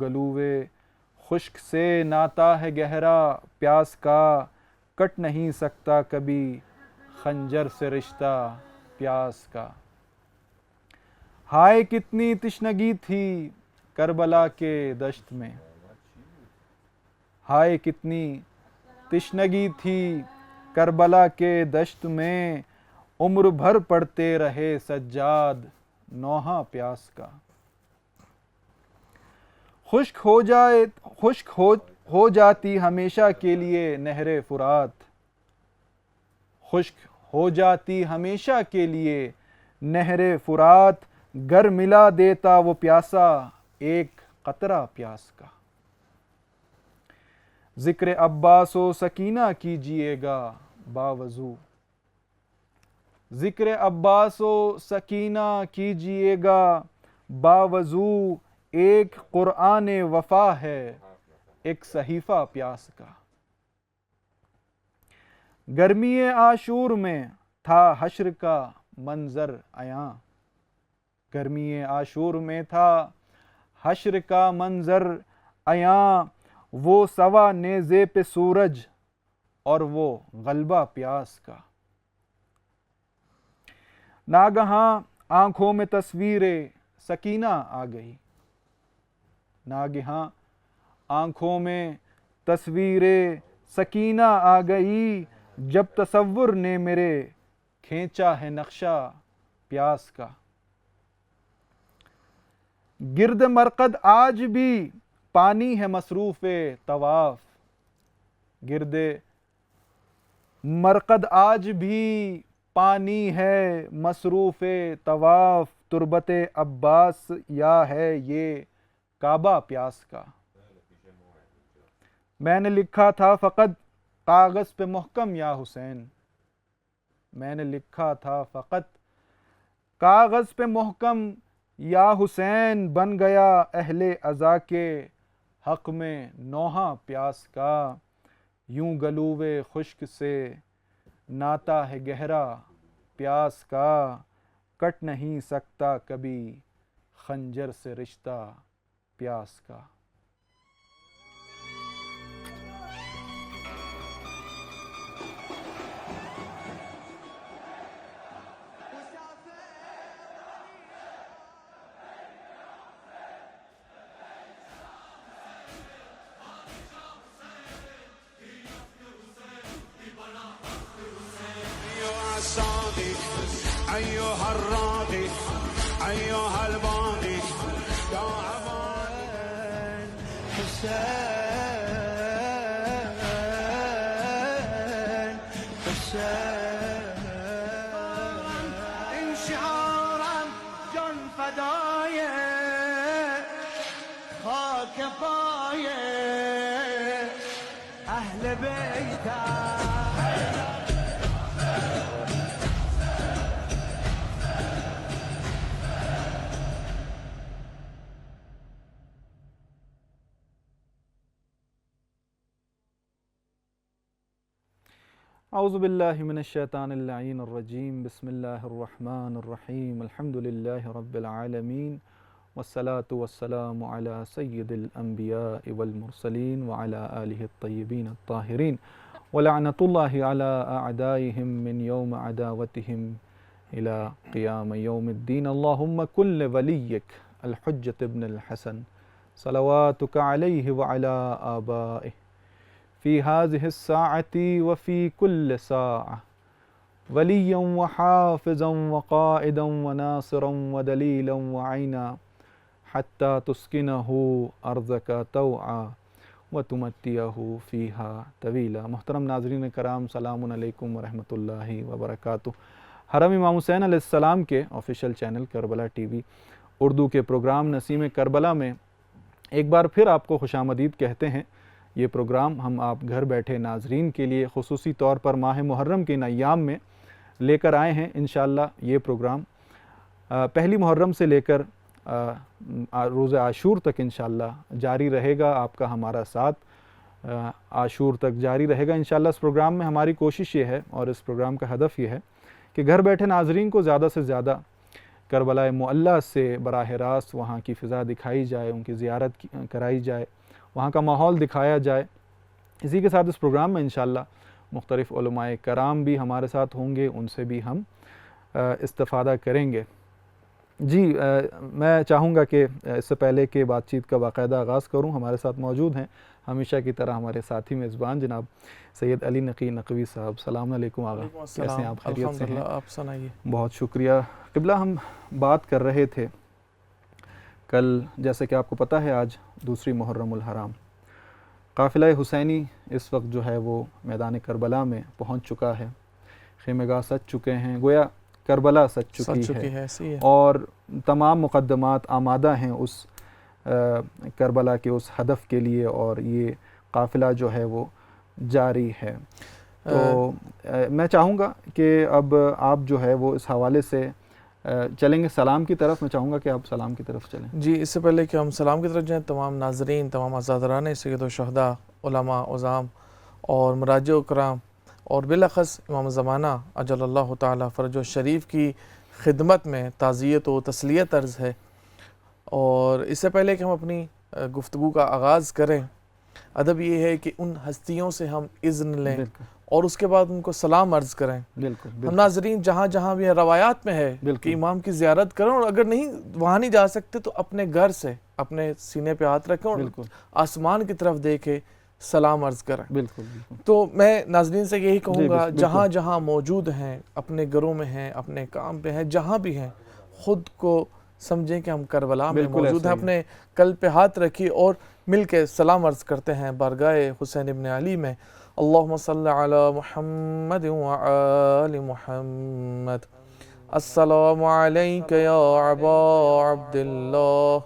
گلوے خشک سے ناتا ہے گہرا پیاس کا، کٹ نہیں سکتا کبھی خنجر سے رشتہ پیاس کا۔ ہائے کتنی تشنگی تھی کربلا کے دشت میں، ہائے کتنی تشنگی تھی کربلا کے دشت میں، عمر بھر پڑھتے رہے سجاد نوحہ پیاس کا۔ خشک ہو جاتی ہمیشہ کے لیے نہر فرات، خشک ہو جاتی ہمیشہ کے لیے نہر فرات، گر ملا دیتا وہ پیاسا ایک قطرہ پیاس کا۔ ذکر عباس و سکینہ کیجئے گا باوضو، ذکر عباس و سکینہ کیجئے گا باوضو، ایک قرآن وفا ہے ایک صحیفہ پیاس کا۔ گرمی عاشور میں تھا حشر کا منظر عیاں، گرمی عاشور میں تھا حشر کا منظر عیاں، وہ سوا نیزے پہ سورج اور وہ غلبہ پیاس کا۔ ناگہاں آنکھوں میں تصویر سکینہ آ گئی، ناگہاں آنکھوں میں تصویر سکینہ آ گئی، جب تصور نے میرے کھینچا ہے نقشہ پیاس کا۔ گرد مرقد آج بھی پانی ہے مصروف طواف، گرد مرقد آج بھی پانی ہے مصروف طواف، تربت عباس یا ہے یہ کعبہ پیاس کا۔ میں نے لکھا تھا فقط کاغذ پہ محکم یا حسین، میں نے لکھا تھا فقط کاغذ پہ محکم یا حسین، بن گیا اہل عزا کے حق میں نوحہ پیاس کا۔ یوں گلوے خشک سے ناتا ہے گہرا پیاس کا، کٹ نہیں سکتا کبھی خنجر سے رشتہ پیاس کا۔ أيها الراضي أيها الباضي يا أمان حسين حسين، انشعارا جن فدايا خاك بايا أهل بيتك. اعوذ باللہ من الشیطان اللعین الرجیم، بسم اللہ الرحمن الرحیم، الحمد للہ رب العالمین، والصلاة والسلام علی سید الانبیاء والمرسلین وعلی آلہ الطیبین الطاہرین، ولعنۃ اللہ علی اعدائہم من یوم عداوتہم الى قیام یوم الدین۔ اللہم کن لولیک الحجۃ ابن الحسن صلواتک علیہ وعلی آبائہ فی هذه الساعة وفی کل ساعة، ولیا وحافظا وقائدا وناصرا ودلیلا وعینا، حتی تسکنہ ارضک طوعا وتمتعہ فیہا طویلا۔ محترم ناظرین کرام، سلام علیکم ورحمۃ اللہ وبرکاتہ۔ حرم امام حسین علیہ السلام کے official channel Karbala T V Urdu کے پروگرام نسیم کربلا میں ایک بار پھر آپ کو خوش آمدید کہتے ہیں۔ یہ پروگرام ہم آپ گھر بیٹھے ناظرین کے لیے خصوصی طور پر ماہ محرم کے ان ایام میں لے کر آئے ہیں۔ انشاءاللہ یہ پروگرام پہلی محرم سے لے کر روز عاشور تک انشاءاللہ جاری رہے گا، آپ کا ہمارا ساتھ عاشور تک جاری رہے گا انشاءاللہ۔ اس پروگرام میں ہماری کوشش یہ ہے اور اس پروگرام کا ہدف یہ ہے کہ گھر بیٹھے ناظرین کو زیادہ سے زیادہ کربلا معلیٰ سے براہ راست وہاں کی فضا دکھائی جائے، ان کی زیارت کرائی جائے، وہاں کا ماحول دکھایا جائے۔ اسی کے ساتھ اس پروگرام میں انشاءاللہ مختلف علماء کرام بھی ہمارے ساتھ ہوں گے، ان سے بھی ہم استفادہ کریں گے۔ جی میں چاہوں گا کہ اس سے پہلے کہ بات چیت کا باقاعدہ آغاز کروں، ہمارے ساتھ موجود ہیں ہمیشہ کی طرح ہمارے ساتھی میزبان جناب سید علی نقی نقوی صاحب۔ السلام علیکم آغا، کیسے ہیں آپ؟ خیریت سے ہیں؟ آپ سنائیے۔ بہت شکریہ قبلہ۔ ہم بات کر رہے تھے کل، جیسے کہ آپ کو پتہ ہے آج دوسری محرم الحرام، قافلہ حسینی اس وقت جو ہے وہ میدان کربلا میں پہنچ چکا ہے، خیمہ گاہ سج چکے ہیں، گویا کربلا سج چکی ہے اور تمام مقدمات آمادہ ہیں اس کربلا کے اس ہدف کے لیے، اور یہ قافلہ جو ہے وہ جاری ہے۔ تو میں چاہوں گا کہ اب آپ جو ہے وہ اس حوالے سے چلیں گے سلام کی طرف۔ میں چاہوں گا کہ آپ سلام کی طرف چلیں۔ جی، اس سے پہلے کہ ہم سلام کی طرف جائیں، تمام ناظرین، تمام عزاداران سید الشہداء، علماء، عظام اور مراجع اکرام اور بالاخص امام زمانہ اجل اللہ تعالی فرج الشریف کی خدمت میں تعزیت و تسلیت عرض ہے۔ اور اس سے پہلے کہ ہم اپنی گفتگو کا آغاز کریں، ادب یہ ہے کہ ان ہستیوں سے ہم اذن لیں اور اس کے بعد ان کو سلام عرض کریں۔ ہم ناظرین جہاں جہاں بھی روایات میں ہے کہ امام کی زیارت کریں، اور اگر نہیں وہاں نہیں جا سکتے تو اپنے گھر سے اپنے سینے پہ ہاتھ رکھیں اور آسمان کی طرف دیکھیں، سلام عرض کریں۔ تو میں ناظرین سے یہی کہوں گا، جہاں جہاں موجود ہیں، اپنے گھروں میں ہیں، اپنے کام پہ ہیں، جہاں بھی ہیں، خود کو سمجھیں کہ ہم کربلا میں موجود ہیں، اپنے قلب پہ ہاتھ رکھیے اور مل کے سلام عرض کرتے ہیں بارگاہ حسین ابن علی میں۔ اللہم صلی علی محمد وآل محمد، السلام علیک یا ابا عبداللہ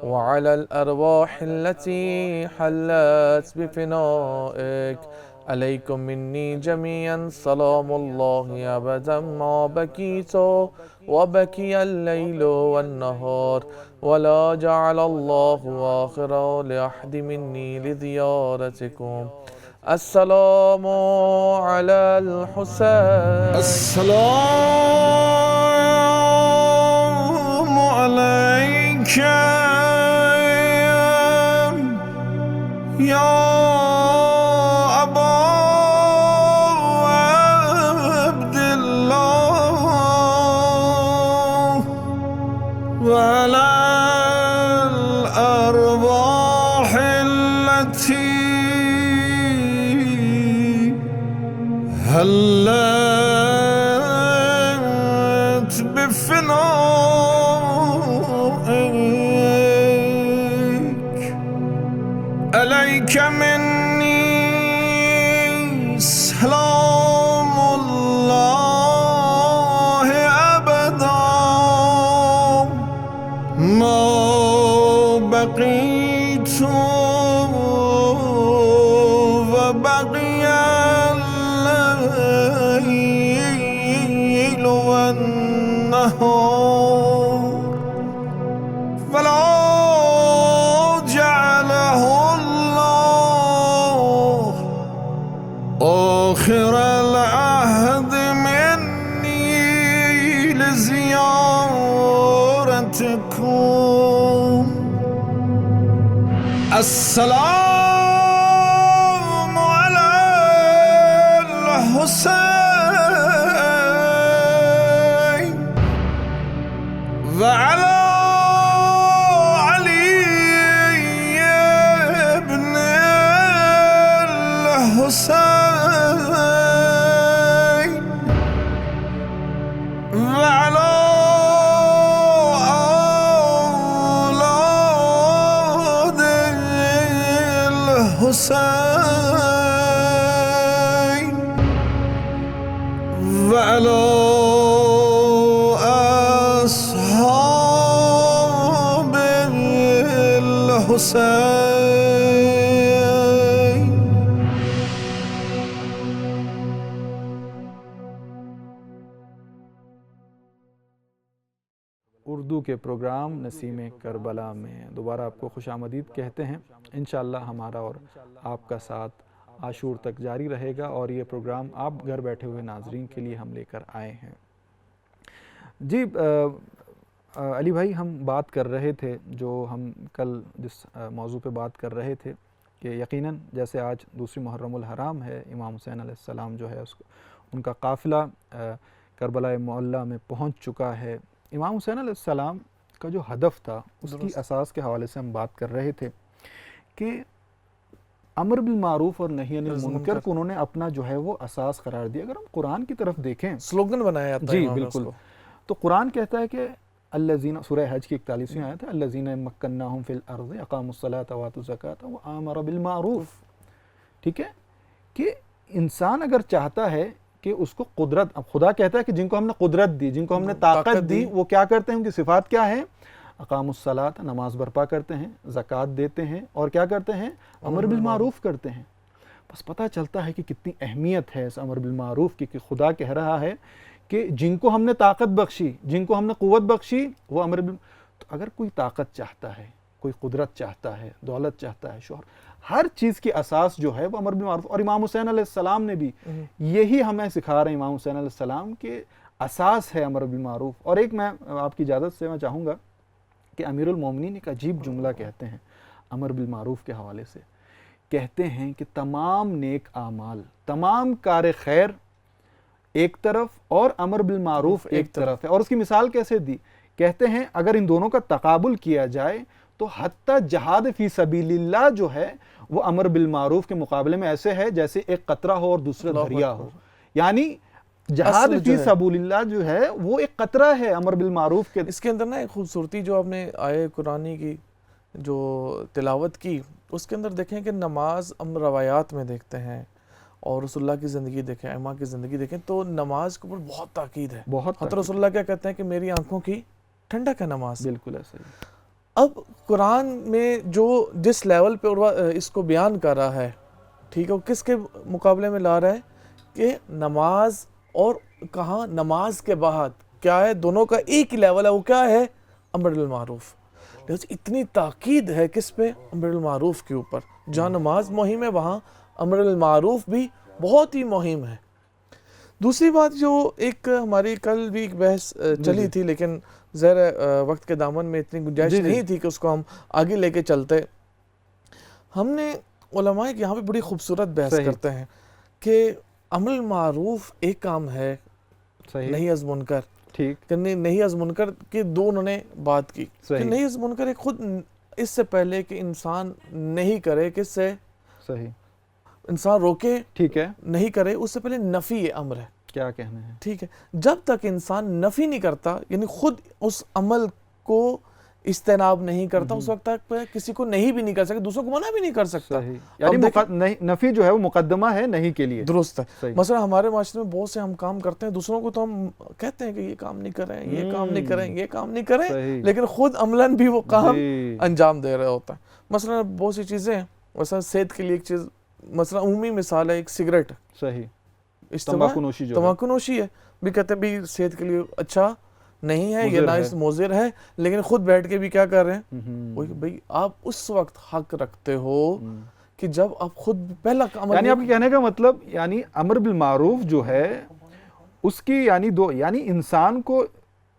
وعلی الارواح التي حلت بفنائک، علیکم منی جمیعا سلام اللہ ابدا ما بکیت وبکی اللیل والنہار، ولا جعل اللہ آخر لأحد منی لزیارتکم، السلام علی الحسین، السلام علیک یا ابا عبداللہ وعلی الارواح التي هلت بفنائك، عليك مني سلام الله أبدا ما بقيت وبقي الليل والنهار، ولا جعله الله آخر العهد مني لزيارتكم، السلام على الحسين وعلى علي بن الحسين وعلى أولاد الحسين وعلى أصحاب الحسين۔ اردو کے پروگرام نسیم کربلا میں دوبارہ آپ کو خوش آمدید کہتے ہیں۔ انشاءاللہ ہمارا اور آپ کا ساتھ عاشور تک جاری رہے گا، اور یہ پروگرام آپ گھر بیٹھے ہوئے ناظرین کے لیے ہم لے کر آئے ہیں۔ جی علی بھائی ہم بات کر رہے تھے، جو ہم کل جس موضوع پہ بات کر رہے تھے کہ یقیناً جیسے آج دوسری محرم الحرام ہے، امام حسین علیہ السلام جو ہے ان کا قافلہ کربلا معلیٰ میں پہنچ چکا ہے۔ امام حسین علیہ السلام کا جو ہدف تھا اس کی اساس کے حوالے سے ہم بات کر رہے تھے کہ امر بالمعروف اور نہی عن المنکر کو انہوں نے اپنا جو ہے وہ اساس قرار دیا۔ اگر ہم قرآن کی طرف دیکھیں، سلوگن بنایا تھا جی بالکل، تو قرآن کہتا ہے کہ الذین، سورہ حج کی 41ویں آیت ہے، الذین مکناہم فی الارض اقاموا الصلاۃ وآتوا الزکاۃ وآمر بالمعروف۔ ٹھیک ہے کہ انسان اگر چاہتا ہے کہ اس کو قدرت، اب خدا کہتا ہے کہ جن کو ہم نے قدرت دی، جن کو ہم نے طاقت دی، وہ کیا کرتے ہیں، ان کی صفات کیا ہیں؟ اقام الصلاۃ، نماز برپا کرتے ہیں، زکوٰۃ دیتے ہیں، اور کیا کرتے ہیں؟ امر بالمعروف کرتے ہیں۔ بس پتہ چلتا ہے کہ کتنی اہمیت ہے اس امر بالمعروف کی، کہ خدا کہہ رہا ہے کہ جن کو ہم نے طاقت بخشی، جن کو ہم نے قوت بخشی، وہ امر تو اگر کوئی طاقت چاہتا ہے، کوئی قدرت چاہتا ہے، دولت چاہتا ہے، شوہر، ہر چیز کی اساس جو ہے وہ امر بالمعروف۔ اور امام حسین علیہ السلام نے بھی یہی ہمیں سکھا رہے ہیں، امام حسین علیہ السلام کے اساس ہے امر بالمعروف۔ اور ایک میں آپ کی اجازت سے میں چاہوں گا کہ امیر المومنین ایک عجیب جملہ کہتے ہیں امر بالمعروف کے حوالے سے، کہتے ہیں کہ تمام نیک اعمال، تمام کار خیر ایک طرف اور امر بالمعروف ایک طرف ہے۔ اور اس کی مثال کیسے دی؟ کہتے ہیں اگر ان دونوں کا تقابل کیا جائے تو حتیٰ جہاد فی سبیل اللہ جو ہے وہ امر بالمعروف کے مقابلے میں ایسے ہے جیسے ایک قطرہ ہو اور دوسرا دریا ہو۔ یعنی جہاد فی سبیل اللہ جو ہے وہ ایک قطرہ ہے امر بالمعروف کے۔ اس کے اندر نا ایک خوبصورتی جو آپ نے آیے قرآنی کی جو تلاوت کی، اس کے اندر دیکھیں کہ نماز ہم روایات میں دیکھتے ہیں اور رسول اللہ کی زندگی دیکھیں، ائمہ کی زندگی دیکھیں تو نماز کے اوپر بہت تاکید ہے۔ حضرت رسول اللہ کیا کہتے ہیں کہ میری آنکھوں کی ٹھنڈک ہے نماز۔ بالکل ایسا ہی۔ اب قرآن میں جو جس لیول پہ اس کو بیان کر رہا ہے، ٹھیک ہے، وہ کس کے مقابلے میں لا رہا ہے کہ نماز، اور کہاں نماز کے بعد کیا ہے، دونوں کا ایک ہی لیول ہے، وہ کیا ہے؟ امر بالمعروف۔ اتنی تاکید ہے کس پہ؟ امر بالمعروف کے اوپر۔ جہاں نماز مہم ہے وہاں امر بالمعروف بھی بہت ہی مہم ہے۔ دوسری بات جو ایک ہماری کل بھی ایک بحث چلی تھی، لیکن زیر وقت کے دامن میں اتنی گنجائش نہیں تھی کہ اس کو ہم آگے لے کے چلتے، ہم نے علماء یہاں پہ بڑی خوبصورت بحث کرتے ہیں کہ امر معروف ایک کام ہے، نہی از منکر، ٹھیک، نہی از منکر کی دو انہوں نے بات کی کہ نہی از منکر ایک خود اس سے پہلے کہ انسان نہیں کرے، کس سے؟ صحیح، انسان روکے، ٹھیک ہے، نہیں کرے، اس سے پہلے نفی امر ہے۔ کیا کہنا ہے؟ ٹھیک ہے، جب تک انسان نفی نہیں کرتا، یعنی خود اس عمل کو اجتناب نہیں کرتا، اس وقت تک کسی کو نہیں بھی نہیں کر سکتا، دوسروں کو منع بھی نہیں کر سکتا۔ یعنی نفی جو ہے وہ مقدمہ ہے نہیں کے لیے۔ درست ہے۔ مثلا ہمارے معاشرے میں بہت سے ہم کام کرتے ہیں، دوسروں کو تو ہم کہتے ہیں کہ یہ کام نہیں کریں، یہ کام نہیں کریں، یہ کام نہیں کریں، لیکن خود عملاً بھی وہ کام انجام دے رہا ہوتا ہے۔ مثلا بہت سی چیزیں، مثلا صحت کے لیے ایک چیز، مثلا عمومی مثال ہے ایک سگریٹ، صحیح، تمباکو نوشی ہے، بھی کہتے ہیں بھی صحت کے لیے اچھا نہیں ہے، یہ ناقص مضر ہے، لیکن خود بیٹھ کے بھی کیا کر رہے ہیں؟ بھئی آپ اس وقت حق رکھتے ہو کہ جب آپ خود پہلا عمل، یعنی آپ کے کہنے کا مطلب، یعنی امر بالمعروف جو ہے اس کی یعنی دو، یعنی انسان کو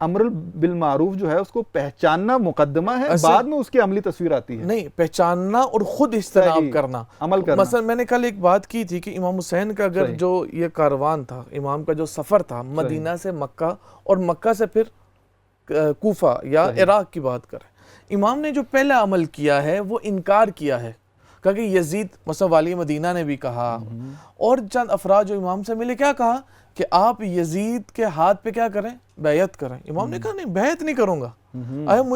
امر بالمعروف جو ہے اس کو پہچاننا مقدمہ ہے، بعد میں اس کی عملی تصویر آتی ہے۔ نہیں، پہچاننا اور خود اجتناب کرنا، عمل کرنا۔ مثلا میں نے کل ایک بات کی تھی کہ امام حسین کا اگر جو یہ کاروان تھا، امام کا جو سفر تھا مدینہ سے مکہ اور مکہ سے پھر کوفہ یا عراق کی بات کریں، امام نے جو پہلا عمل کیا ہے وہ انکار کیا ہے، کہ یزید، مثلا والی مدینہ نے بھی کہا، اور چند افراد جو امام سے ملے، کیا کہا کہ آپ یزید کے ہاتھ پہ کیا کریں؟ بیعت کریں۔ امام نے کہا نہیں، بیعت نہیں کروں گا،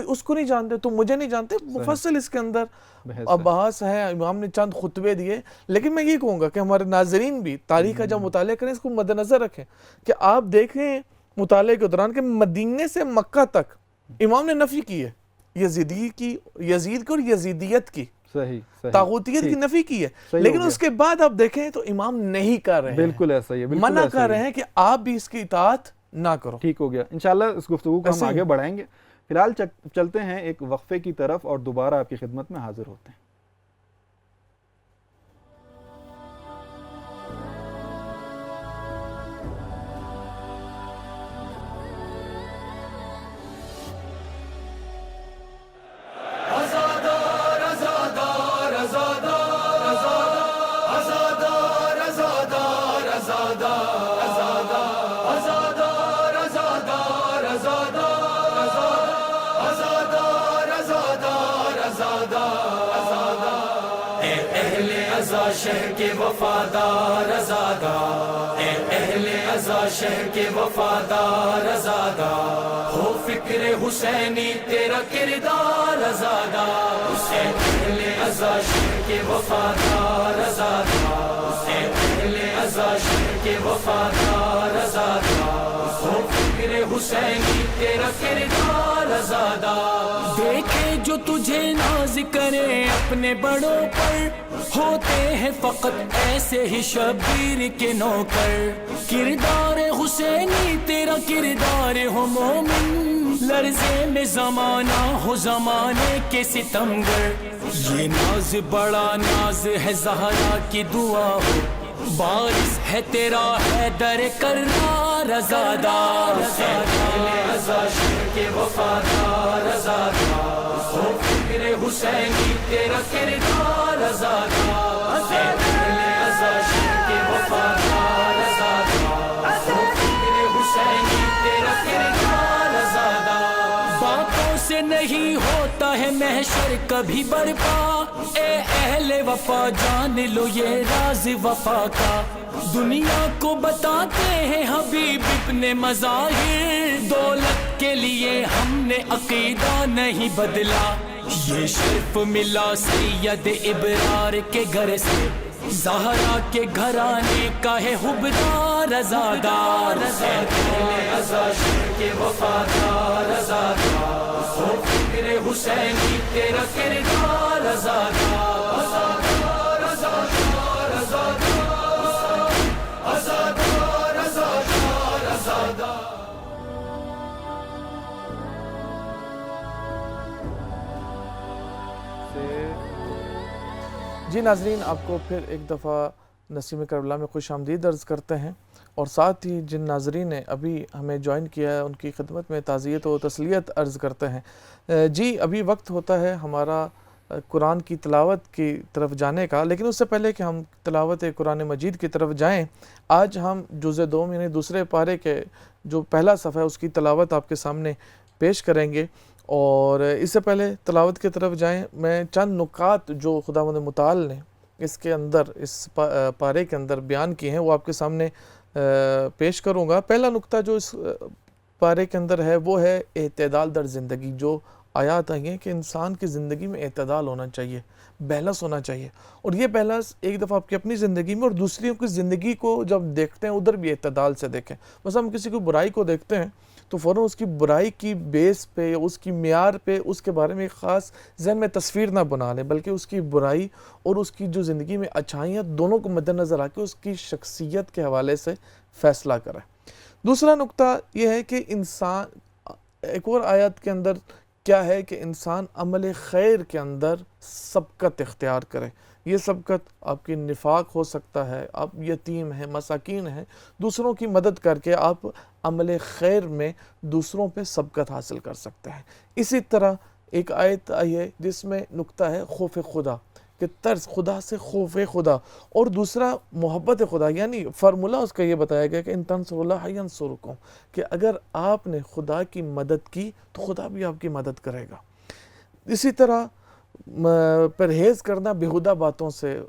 اس کو نہیں جانتے، تم مجھے نہیں جانتے، مفصل اس کے اندر بحث ہے، امام نے چند خطبے دیے۔ لیکن میں یہ کہوں گا کہ ہمارے ناظرین بھی تاریخ کا جب مطالعہ کریں اس کو مد نظر رکھیں کہ آپ دیکھیں مطالعے کے دوران کہ مدینے سے مکہ تک امام نے نفی کی ہے، یزید کی اور یزیدیت کی، طاغوتیت کی نفی کی ہے، لیکن اس کے بعد آپ دیکھیں تو امام نہیں کر رہے ہیں، بالکل ایسا ہی ہے، منع کر رہے ہیں کہ آپ بھی اس کی اطاعت نہ کرو۔ ٹھیک ہو گیا، انشاءاللہ اس گفتگو کو ہم آگے بڑھائیں گے۔ فی الحال چلتے ہیں ایک وقفے کی طرف اور دوبارہ آپ کی خدمت میں حاضر ہوتے ہیں۔ عزا شہر کے وفادار ازادہ، اے اہل عزا شہر کے وفادار ازادہ، ہو فکر حسینی تیرا کردار ازادہ، اے اہل عزا شہر کے وفادار ازادہ، اے اہل عزا شہر کے وفادار ازادہ، ہو فکر حسینی تیرا کردار ازادہ، دیکھے جو تجھے ناز کرے اپنے بڑوں پر، ہوتے ہیں فقط ایسے ہی شبیر کے نوکر، کردار حسینی تیرا کردار ہو مومن، لرزے میں زمانہ ہو زمانے کے ستمگر، یہ ناز بڑا ناز ہے زہرا کی دعا ہو، بارش ہے تیرا حیدر کرار ازادار، عزا شہر کے وفادار ازادہ، ہو فکر حسینی تیرا کردار ازادہ، عزا شہر کے وفادار ازادہ، ہو فکر حسینی تیرا کردار ازادہ، باتوں سے نہیں ہوتا ہے محشر کبھی برپا، اے اہل وفا جان لو یہ راز وفا کا، دنیا کو بتاتے ہیں حبیب ابن مظاہر، دولت کے لیے ہم نے عقیدہ نہیں بدلا، یہ شرف ملا سید ابرار کے گھر سے، زہرا کے گھرانے کا ہے حبدار ازادار، عزا شہر کے وفادار ازادہ، ہو فکر حسینی تیرا کردار ازادہ، ازادار ازادار ازادار، ازادار ازادار ازادار۔ جی ناظرین، آپ کو پھر ایک دفعہ نسیم کربلا میں خوش آمدید عرض کرتے ہیں، اور ساتھ ہی جن ناظرین نے ابھی ہمیں جوائن کیا ہے ان کی خدمت میں تعزیت و تسلیت عرض کرتے ہیں۔ جی ابھی وقت ہوتا ہے ہمارا قرآن کی تلاوت کی طرف جانے کا، لیکن اس سے پہلے کہ ہم تلاوت قرآن مجید کی طرف جائیں، آج ہم جزء دوم یعنی دوسرے پارے کے جو پہلا صفحہ ہے اس کی تلاوت آپ کے سامنے پیش کریں گے، اور اس سے پہلے تلاوت کی طرف جائیں میں چند نکات جو خداوند متعال نے اس کے اندر اس پارے کے اندر بیان کی ہیں وہ آپ کے سامنے پیش کروں گا۔ پہلا نکتہ جو اس پارے کے اندر ہے وہ ہے اعتدال در زندگی، جو آیات آئی ہیں کہ انسان کی زندگی میں اعتدال ہونا چاہیے، بیلنس ہونا چاہیے، اور یہ بیلنس ایک دفعہ آپ کی اپنی زندگی میں اور دوسریوں کی زندگی کو جب دیکھتے ہیں ادھر بھی اعتدال سے دیکھیں۔ بس ہم کسی کو برائی کو دیکھتے ہیں تو فوراً اس کی برائی کی بیس پہ، اس کی معیار پہ اس کے بارے میں ایک خاص ذہن میں تصویر نہ بنا لیں، بلکہ اس کی برائی اور اس کی جو زندگی میں اچھائیاں دونوں کو مد نظر آ کے اس کی شخصیت کے حوالے سے فیصلہ کریں۔ دوسرا نکتہ یہ ہے کہ انسان، ایک اور آیت کے اندر کیا ہے کہ انسان عمل خیر کے اندر سبقت اختیار کرے۔ یہ سبقت آپ کی نفاق ہو سکتا ہے، آپ یتیم ہیں، مساکین ہیں، دوسروں کی مدد کر کے آپ عمل خیر میں دوسروں پہ سبقت حاصل کر سکتے ہیں۔ اسی طرح ایک آیت آئی ہے جس میں نکتہ ہے خوف خدا، کہ ترس خدا سے خوف خدا، اور دوسرا محبت خدا، یعنی فارمولہ اس کا یہ بتایا گیا کہ ان تنصروا اللہ ینصرکم، کہ اگر آپ نے خدا کی مدد کی تو خدا بھی آپ کی مدد کرے گا۔ اسی طرح پرہیز کرنا بیہودہ باتوں سے،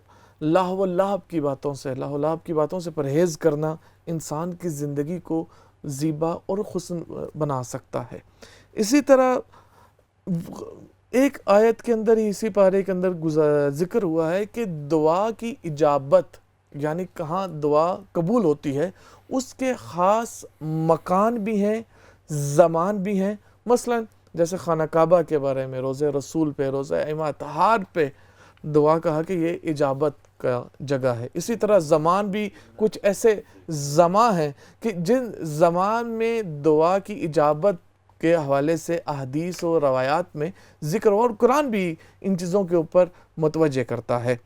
لاہ و لعب کی باتوں سے، لاہ و لعب کی باتوں سے پرہیز کرنا انسان کی زندگی کو زیبا اور حسن بنا سکتا ہے۔ اسی طرح ایک آیت کے اندر ہی اسی پارے کے اندر ذکر ہوا ہے کہ دعا کی اجابت، یعنی کہاں دعا قبول ہوتی ہے، اس کے خاص مکان بھی ہیں، زمان بھی ہیں۔ مثلا جیسے خانہ کعبہ کے بارے میں، روضہ رسول پہ، روضہ ائمہ طہار پہ دعا کہا کہ یہ اجابت کا جگہ ہے۔ اسی طرح زمان بھی کچھ ایسے زمان ہیں کہ جن زمان میں دعا کی اجابت کے حوالے سے احادیث و روایات میں ذکر، اور قرآن بھی ان چیزوں کے اوپر متوجہ کرتا ہے۔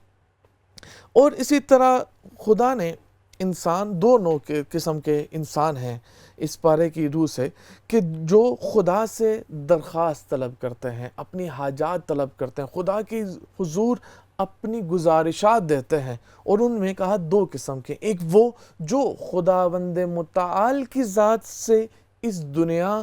اور اسی طرح خدا نے انسان، دو نوع کے قسم کے انسان ہیں اس پارے کی روح سے، کہ جو خدا سے درخواست طلب کرتے ہیں، اپنی حاجات طلب کرتے ہیں، خدا کی حضور اپنی گزارشات دیتے ہیں، اور ان میں کہا دو قسم کے، ایک وہ جو خداوند متعال کی ذات سے اس دنیا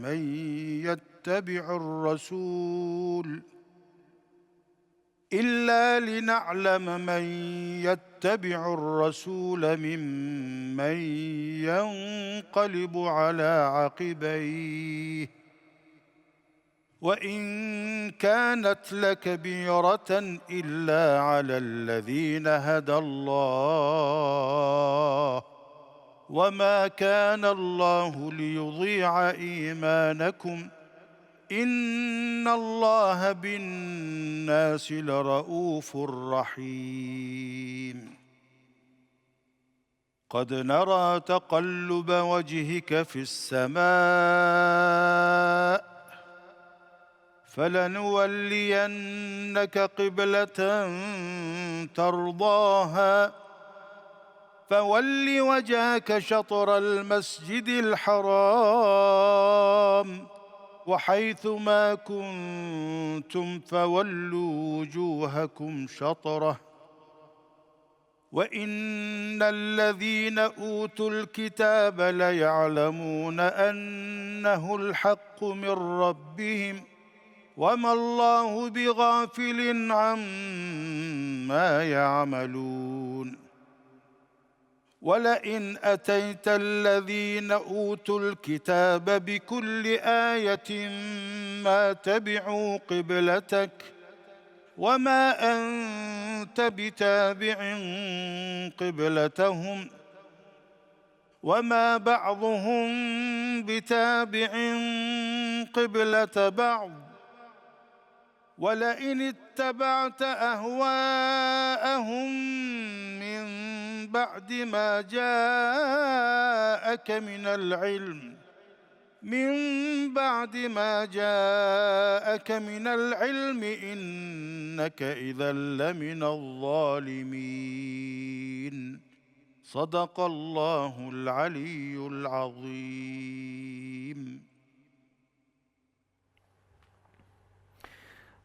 من يتبع الرسول ممن ينقلب على عقبيه وإن كانت لكبيرة إلا على الذين هدى الله وما كان الله ليضيع إيمانكم إن الله بالناس لرؤوف رحيم. قد نرى تقلب وجهك في السماء فلنولينك قبلة ترضاها فول وجهك شطر المسجد الحرام وحيث ما كنتم فولوا وجوهكم شطره وإن الذين أوتوا الكتاب ليعلمون أنه الحق من ربهم وما الله بغافل عما يعملون. ولئن أتيت الذين أوتوا الكتاب بكل آية ما تبعوا قبلتك وما أنت بتابع قبلتهم وما بعضهم بتابع قبلة بعض ولئن اتبعت أهواءهم من بعد ما جاءك من العلم إنك إذا لمن الظالمين. صدق الله العلي العظيم.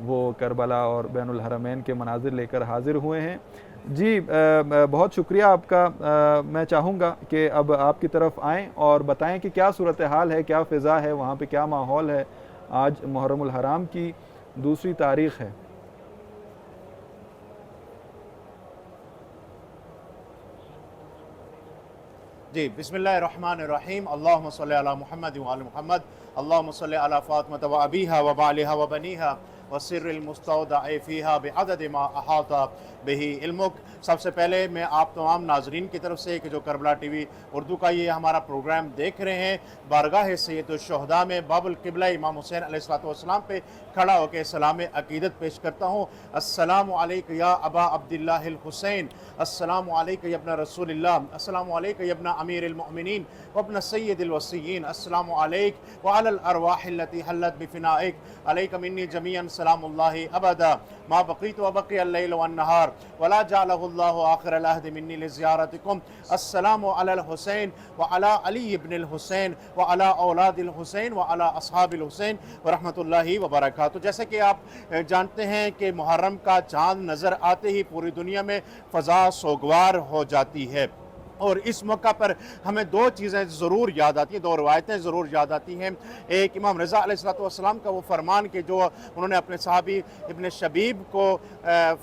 وہ کربلا اور بین الحرمین کے مناظر لے کر حاضر ہوئے ہیں۔ جی بہت شکریہ آپ کا۔ میں چاہوں گا کہ اب آپ کی طرف آئیں اور بتائیں کہ کیا صورتحال ہے، کیا فضا ہے وہاں پہ، کیا ماحول ہے۔ آج محرم الحرام کی دوسری تاریخ ہے۔ جی بسم اللہ الرحمن الرحیم، اللہم صلی علی محمد و آل محمد، اللہم صلی علی فاطمہ و ابیہا و بالہا و بنیہا وسر المستودع فیہا بعدد ما احاط بہ علمک۔ سب سے پہلے میں آپ تمام ناظرین کی طرف سے کہ جو کربلا ٹی وی اردو کا یہ ہمارا پروگرام دیکھ رہے ہیں، بارگاہ سید الشہداء میں باب القبلہ امام حسین علیہ السلام پہ کھڑا ہو کے سلام عقیدت پیش کرتا ہوں۔ السلام علیکہ یا ابا عبداللہ الحسین، السلام علیکہ یا ابن رسول اللہ، السلام علیکہ یا ابن امیر المؤمنین وابن سید الوصیین، السلام علیک وعلی الارواح التي حلت بفنائک، علیکم انی جمیعا سلام اللہ ابدا ما بقیت وبقی اللیل والنہار ولا جعلہ اللہ آخر العہد منی لزیارتکم، السلام علی الحسین وعلی علی ابن الحسین وعلی اولاد الحسین وعلی اصحاب الحسین ورحمۃ اللہ وبرکاتہ۔ جیسے کہ آپ جانتے ہیں کہ محرم کا چاند نظر آتے ہی پوری دنیا میں فضا سوگوار ہو جاتی ہے، اور اس موقع پر ہمیں دو چیزیں ضرور یاد آتی ہیں، دو روایتیں ضرور یاد آتی ہیں۔ ایک امام رضا علیہ السلام کا وہ فرمان کہ جو انہوں نے اپنے صحابی ابن شبیب کو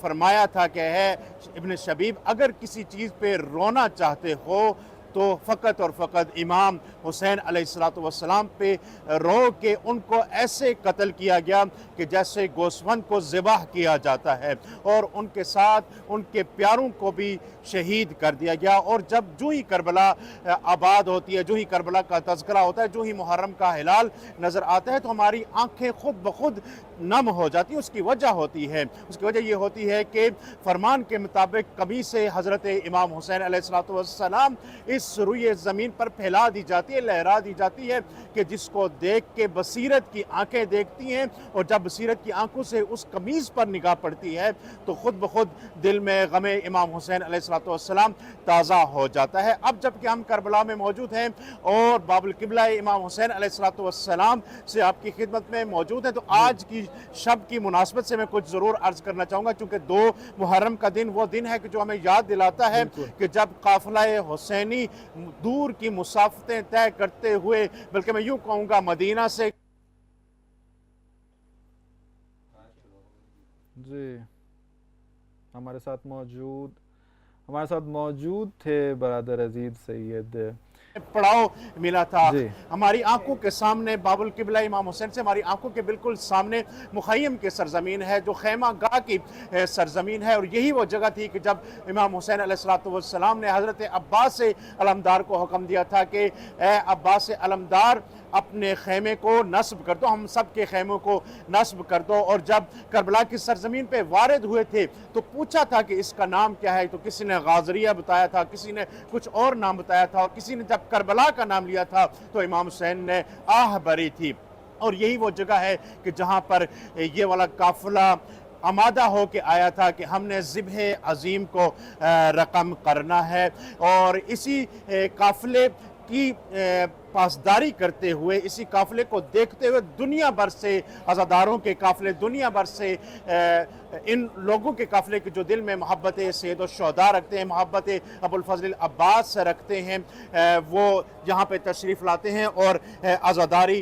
فرمایا تھا کہ ہے ابن شبیب، اگر کسی چیز پہ رونا چاہتے ہو تو فقط اور فقط امام حسین علیہ السلام پہ رو کہ ان کو ایسے قتل کیا گیا کہ جیسے گوسفند کو ذبح کیا جاتا ہے، اور ان کے ساتھ ان کے پیاروں کو بھی شہید کر دیا گیا۔ اور جب جو ہی کربلا آباد ہوتی ہے، جو ہی کربلا کا تذکرہ ہوتا ہے، جو ہی محرم کا ہلال نظر آتا ہے تو ہماری آنکھیں خود بخود نم ہو جاتی ہیں۔ اس کی وجہ ہوتی ہے، اس کی وجہ یہ ہوتی ہے کہ فرمان کے مطابق کبھی سے حضرت امام حسین علیہ السلام اس روئے زمین پر پھیلا دی جاتی ہے، لہرا دی جاتی ہے کہ جس کو دیکھ کے بصیرت کی آنکھیں دیکھتی ہیں، اور جب بصیرت کی آنکھوں سے اس قمیض پر نگاہ پڑتی ہے تو خود بخود دل میں غم امام حسین علیہ السلام تازہ ہو جاتا ہے۔ اب جب کہ ہم کربلا میں موجود ہیں اور باب القبلہ امام حسین علیہ السلام سے آپ کی خدمت میں موجود ہیں، تو آج کی شب کی مناسبت سے میں کچھ ضرور عرض کرنا چاہوں گا، چونکہ 2 محرم کا دن وہ دن ہے کہ جو ہمیں یاد دلاتا ہے کہ جب قافلہ حسینی دور کی مسافتیں طے کرتے ہوئے، بلکہ میں یوں کہوں گا مدینہ سے جی ہمارے ساتھ موجود تھے برادر عزیز سید پڑاؤ ملا تھا۔ جی ہماری آنکھوں کے سامنے باب القبلہ امام حسین سے ہماری آنکھوں کے بالکل سامنے مخیم کی سرزمین ہے، جو خیمہ گاہ کی سرزمین ہے، اور یہی وہ جگہ تھی کہ جب امام حسین علیہ السلام نے حضرت عباس علمدار کو حکم دیا تھا کہ اے عباس علمدار اپنے خیمے کو نصب کر دو، ہم سب کے خیموں کو نصب کر دو۔ اور جب کربلا کی سرزمین پہ وارد ہوئے تھے تو پوچھا تھا کہ اس کا نام کیا ہے، تو کسی نے غازریہ بتایا تھا، کسی نے کچھ اور نام بتایا تھا، اور کسی نے جب کربلا کا نام لیا تھا تو امام حسین نے آہ بھری تھی۔ اور یہی وہ جگہ ہے کہ جہاں پر یہ والا قافلہ آمادہ ہو کے آیا تھا کہ ہم نے ذبح عظیم کو رقم کرنا ہے، اور اسی قافلے کی پاسداری کرتے ہوئے، اسی قافلے کو دیکھتے ہوئے دنیا بھر سے عزاداروں کے قافلے، دنیا بھر سے ان لوگوں کے قافلے کے جو دل میں محبت سید الشہداء رکھتے ہیں، محبت ابو الفضل عباس رکھتے ہیں، وہ یہاں پہ تشریف لاتے ہیں اور عزاداری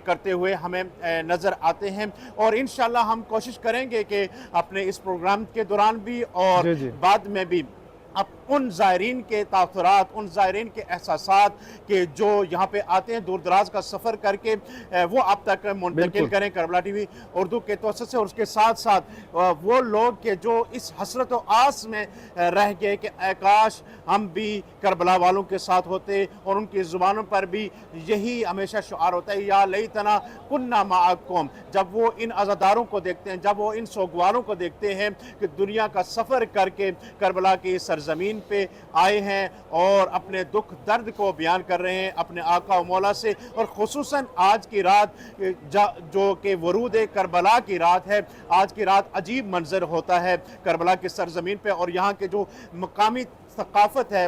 کرتے ہوئے ہمیں نظر آتے ہیں۔ اور انشاءاللہ ہم کوشش کریں گے کہ اپنے اس پروگرام کے دوران بھی اور بعد میں بھی اب ان زائرین کے تاثرات، ان زائرین کے احساسات کہ جو یہاں پہ آتے ہیں دور دراز کا سفر کر کے، وہ آپ تک منتقل کریں کربلا ٹی وی اردو کے توسط سے، اور اس کے ساتھ ساتھ وہ لوگ کہ جو اس حسرت و آس میں رہ گئے کہ اے کاش ہم بھی کربلا والوں کے ساتھ ہوتے، اور ان کی زبانوں پر بھی یہی ہمیشہ شعار ہوتا ہے یا لیتنا کننا معکم، جب وہ ان عزاداروں کو دیکھتے ہیں، جب وہ ان سوگواروں کو دیکھتے ہیں کہ دنیا کا سفر کر کے کربلا کی سرزمین پہ آئے ہیں اور اپنے دکھ درد کو بیان کر رہے ہیں اپنے آقا و مولا سے۔ اور خصوصاً آج کی رات جو کہ ورود کربلا کی رات ہے، آج کی رات عجیب منظر ہوتا ہے کربلا کی سرزمین پہ، اور یہاں کے جو مقامی ثقافت ہے،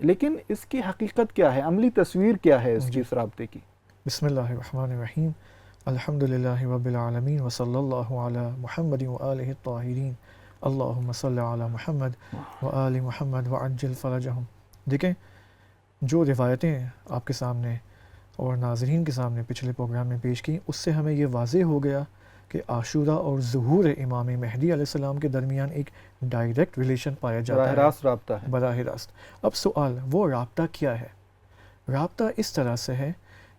لیکن اس کی حقیقت کیا ہے، عملی تصویر کیا ہے اس کی، اس رابطے کی؟ بسم اللہ الرحمن الرحیم، الحمدللہ رب العالمین وصلی اللہ علی محمد وآلہ الطاہرین، اللہم صلی علی محمد وآل محمد وعجل فرجہم۔ دیکھیں جو روایتیں آپ کے سامنے اور ناظرین کے سامنے پچھلے پروگرام میں پیش کی، اس سے ہمیں یہ واضح ہو گیا کہ عاشورہ اور ظہور امام مہدی علیہ السلام کے درمیان ایک ڈائریکٹ ریلیشن پایا جاتا ہے، براہ راست رابطہ ہے۔ براہ راست۔ اب سوال، وہ رابطہ کیا ہے؟ رابطہ اس طرح سے ہے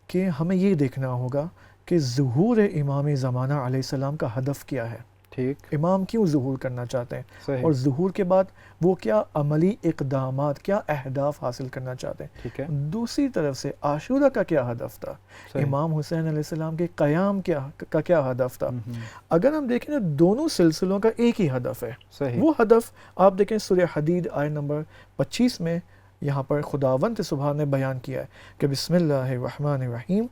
کہ ہمیں یہ دیکھنا ہوگا کہ ظہور امام زمانہ علیہ السلام کا ہدف کیا ہے، ٹھیک، امام کیوں ظہور کرنا چاہتے ہیں، صحیح، اور ظہور کے بعد وہ کیا عملی اقدامات، کیا اہداف حاصل کرنا چاہتے ہیں۔ ٹھیک ہے، دوسری طرف سے عاشورہ کا کیا ہدف تھا، صحیح، امام حسین علیہ السلام کے قیام کا کیا ہدف تھا۔ ہم، اگر ہم دیکھیں نا، دونوں سلسلوں کا ایک ہی ہدف ہے۔ صحیح، وہ ہدف آپ دیکھیں سورہ حدید آیت نمبر 25 میں، یہاں پر خداوند سبحان نے بیان کیا ہے کہ بسم اللہ الرحمن الرحیم،